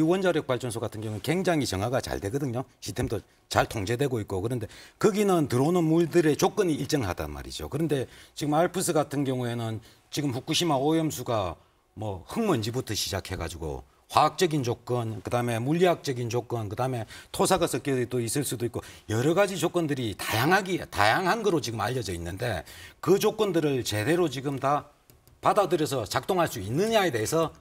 원자력 발전소 같은 경우는 굉장히 정화가 잘 되거든요. 시스템도 잘 통제되고 있고 그런데 거기는 들어오는 물들의 조건이 일정하단 말이죠. 그런데 지금 알프스 같은 경우에는 지금 후쿠시마 오염수가 뭐 흙먼지부터 시작해가지고 화학적인 조건, 그다음에 물리학적인 조건, 그다음에 토사가 섞여 또 있을 수도 있고 여러 가지 조건들이 다양한 거로 지금 알려져 있는데 그 조건들을 제대로 지금 다 받아들여서 작동할 수 있느냐에 대해서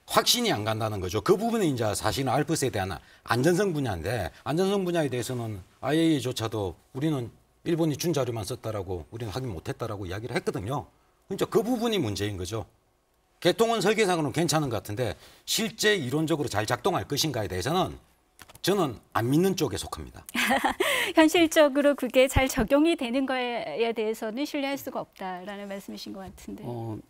확신이 안 간다는 거죠. 그 부분이 이제 사실은 알프스에 대한 안전성 분야인데 안전성 분야에 대해서는 IAEA조차도 우리는 일본이 준 자료만 썼다라고 우리는 확인 못했다라고 이야기를 했거든요. 그러니까 그 부분이 문제인 거죠. 개통은 설계상으로는 괜찮은 것 같은데 실제 이론적으로 잘 작동할 것인가에 대해서는 저는 안 믿는 쪽에 속합니다. 현실적으로 그게 잘 적용이 되는 거에 대해서는 신뢰할 수가 없다라는 말씀이신 것 같은데.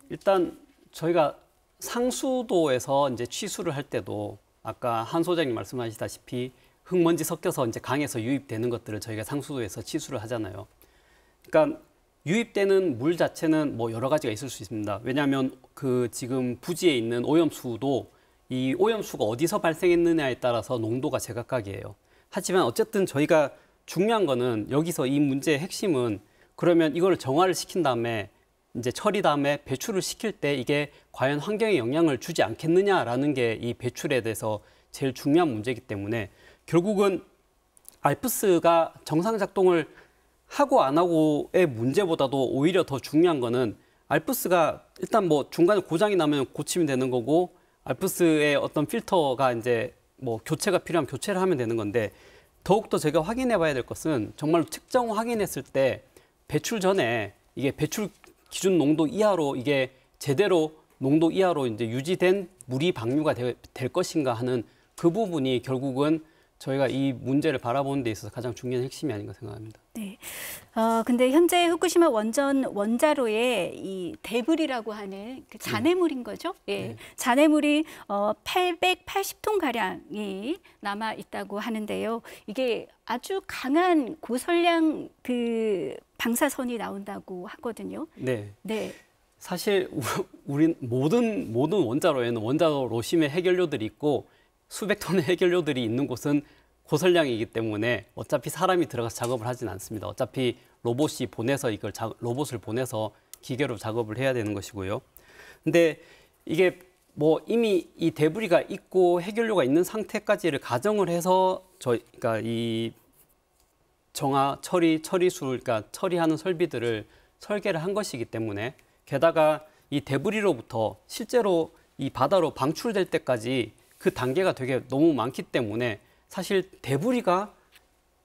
일단 저희가 상수도에서 이제 취수를 할 때도 아까 한 소장님 말씀하시다시피 흙먼지 섞여서 이제 강에서 유입되는 것들을 저희가 상수도에서 취수를 하잖아요. 그러니까 유입되는 물 자체는 뭐 여러 가지가 있을 수 있습니다. 왜냐하면 그 지금 부지에 있는 오염수도 이 오염수가 어디서 발생했느냐에 따라서 농도가 제각각이에요. 하지만 어쨌든 저희가 중요한 거는 여기서 이 문제의 핵심은 그러면 이걸 정화를 시킨 다음에 이제 처리 다음에 배출을 시킬 때 이게 과연 환경에 영향을 주지 않겠느냐라는 게 이 배출에 대해서 제일 중요한 문제이기 때문에 결국은 알프스가 정상 작동을 하고 안 하고의 문제보다도 오히려 더 중요한 거는 알프스가 일단 뭐 중간에 고장이 나면 고치면 되는 거고 알프스의 어떤 필터가 이제 뭐 교체가 필요하면 교체를 하면 되는 건데 더욱더 제가 확인해 봐야 될 것은 정말 측정 확인했을 때 배출 전에 이게 배출 기준 농도 이하로 이게 제대로 농도 이하로 이제 유지된 물이 방류가 될 것인가 하는 그 부분이 결국은 저희가 이 문제를 바라보는 데 있어서 가장 중요한 핵심이 아닌가 생각합니다. 네. 근데 현재 후쿠시마 원자로에 이 데브리라고 하는 그 잔해물인 거죠. 예. 네. 잔해물이 880톤 가량이 남아 있다고 하는데요. 이게 아주 강한 고설량 그 방사선이 나온다고 하거든요. 네. 네. 사실 우린 모든 원자로에는 원자로 로심의 해결료들이 있고 수백 톤의 해결료들이 있는 곳은 고설량이기 때문에 어차피 사람이 들어가서 작업을 하진 않습니다. 어차피 로봇을 보내서 기계로 작업을 해야 되는 것이고요. 근데 이게 뭐 이미 이 데브리가 있고 해결료가 있는 상태까지를 가정을 해서 그러니까 이 처리술, 그러니까 처리하는 설비들을 설계를 한 것이기 때문에 게다가 이 데브리로부터 실제로 이 바다로 방출될 때까지 그 단계가 되게 너무 많기 때문에 사실 데브리가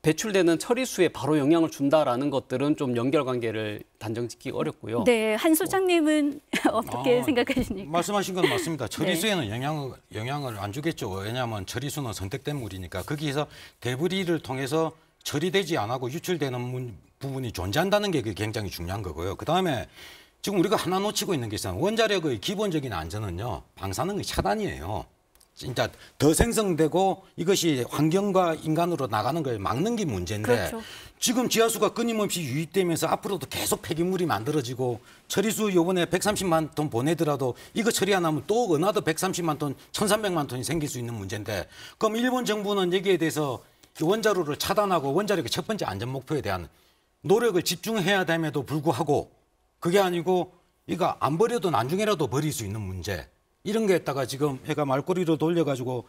배출되는 처리수에 바로 영향을 준다라는 것들은 좀 연결관계를 단정짓기 어렵고요. 네, 한 소장님은 어떻게 생각하십니까? 말씀하신 건 맞습니다. 처리수에는 네. 영향을 안 주겠죠. 왜냐하면 처리수는 선택된 물이니까 거기서 데브리를 통해서 처리되지 않고 유출되는 부분이 존재한다는 게 굉장히 중요한 거고요. 그다음에 지금 우리가 하나 놓치고 있는 게 있어요. 원자력의 기본적인 안전은요, 방사능의 차단이에요. 진짜 더 생성되고 이것이 환경과 인간으로 나가는 걸 막는 게 문제인데 그렇죠. 지금 지하수가 끊임없이 유입되면서 앞으로도 계속 폐기물이 만들어지고 처리수 이번에 130만 톤 보내더라도 이거 처리 안 하면 또 어나더 130만 톤, 1,300만 톤이 생길 수 있는 문제인데 그럼 일본 정부는 여기에 대해서 원자로를 차단하고 원자력의 첫 번째 안전 목표에 대한 노력을 집중해야 됨에도 불구하고 그게 아니고 이거 안 버려도 나중에라도 버릴 수 있는 문제 이런 거에다가 지금 해가 말꼬리로 돌려가지고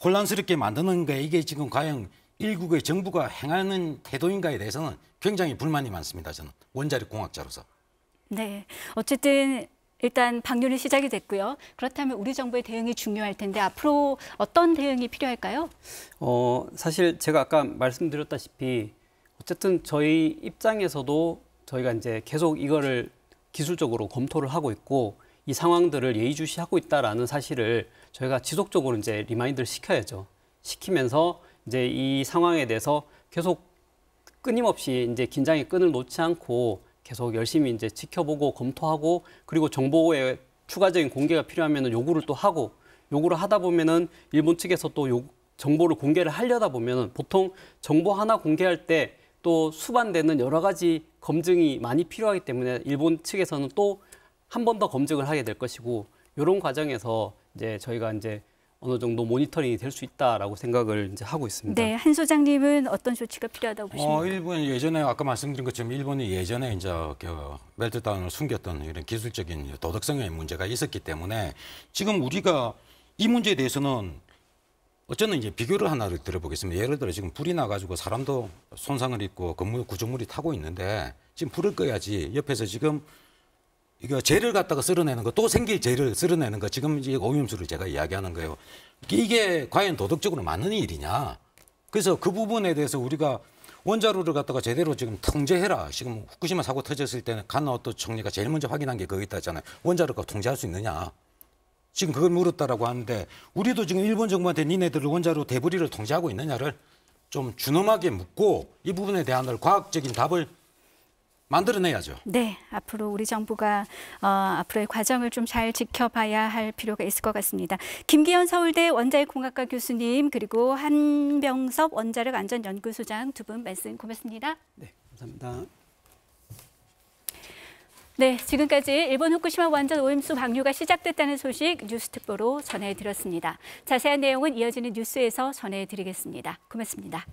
혼란스럽게 만드는 게 이게 지금 과연 일국의 정부가 행하는 태도인가에 대해서는 굉장히 불만이 많습니다. 저는 원자력 공학자로서. 네, 어쨌든 일단 방류는 시작이 됐고요. 그렇다면 우리 정부의 대응이 중요할 텐데 앞으로 어떤 대응이 필요할까요? 사실 제가 아까 말씀드렸다시피 어쨌든 저희 입장에서도 저희가 이제 계속 이거를 기술적으로 검토를 하고 있고 이 상황들을 예의주시하고 있다라는 사실을 저희가 지속적으로 이제 리마인드를 시켜야죠. 시키면서 이제 이 상황에 대해서 계속 끊임없이 이제 긴장의 끈을 놓지 않고 계속 열심히 이제 지켜보고 검토하고 그리고 정보의 추가적인 공개가 필요하면 요구를 또 하고 요구를 하다 보면은 일본 측에서 또 정보를 공개를 하려다 보면은 보통 정보 하나 공개할 때 또 수반되는 여러 가지 검증이 많이 필요하기 때문에 일본 측에서는 또 한 번 더 검증을 하게 될 것이고 이런 과정에서 이제 저희가 이제 어느 정도 모니터링이 될 수 있다라고 생각을 이제 하고 있습니다. 네, 한 소장님은 어떤 조치가 필요하다고 보십니까? 일본 예전에 아까 말씀드린 것처럼 일본이 예전에 이제 멜트다운을 숨겼던 이런 기술적인 도덕성의 문제가 있었기 때문에 지금 우리가 이 문제에 대해서는 어쩌면 이제 비교를 하나를 들어보겠습니다. 예를 들어 지금 불이 나가지고 사람도 손상을 입고 건물 구조물이 타고 있는데 지금 불을 꺼야지 옆에서 지금 이거 재를 갖다가 쓸어내는 거, 또 생길 재를 쓸어내는 거, 지금 이제 오염수를 제가 이야기하는 거예요. 이게 과연 도덕적으로 맞는 일이냐. 그래서 그 부분에 대해서 우리가 원자로를 갖다가 제대로 지금 통제해라. 지금 후쿠시마 사고 터졌을 때는 간나오토 총리가 제일 먼저 확인한 게 그거 있다 했잖아요. 원자로가 통제할 수 있느냐. 지금 그걸 물었다라고 하는데 우리도 지금 일본 정부한테 니네들 원자로 데브리를 통제하고 있느냐를 좀 준엄하게 묻고 이 부분에 대한 과학적인 답을 만들어내야죠. 네, 앞으로 우리 정부가 앞으로의 과정을 좀 잘 지켜봐야 할 필요가 있을 것 같습니다. 김기현 서울대 원자력공학과 교수님 그리고 한병섭 원자력안전연구소장 두 분 말씀 고맙습니다. 네, 감사합니다. 네, 지금까지 일본 후쿠시마 원전 오염수 방류가 시작됐다는 소식 뉴스특보로 전해드렸습니다. 자세한 내용은 이어지는 뉴스에서 전해드리겠습니다. 고맙습니다.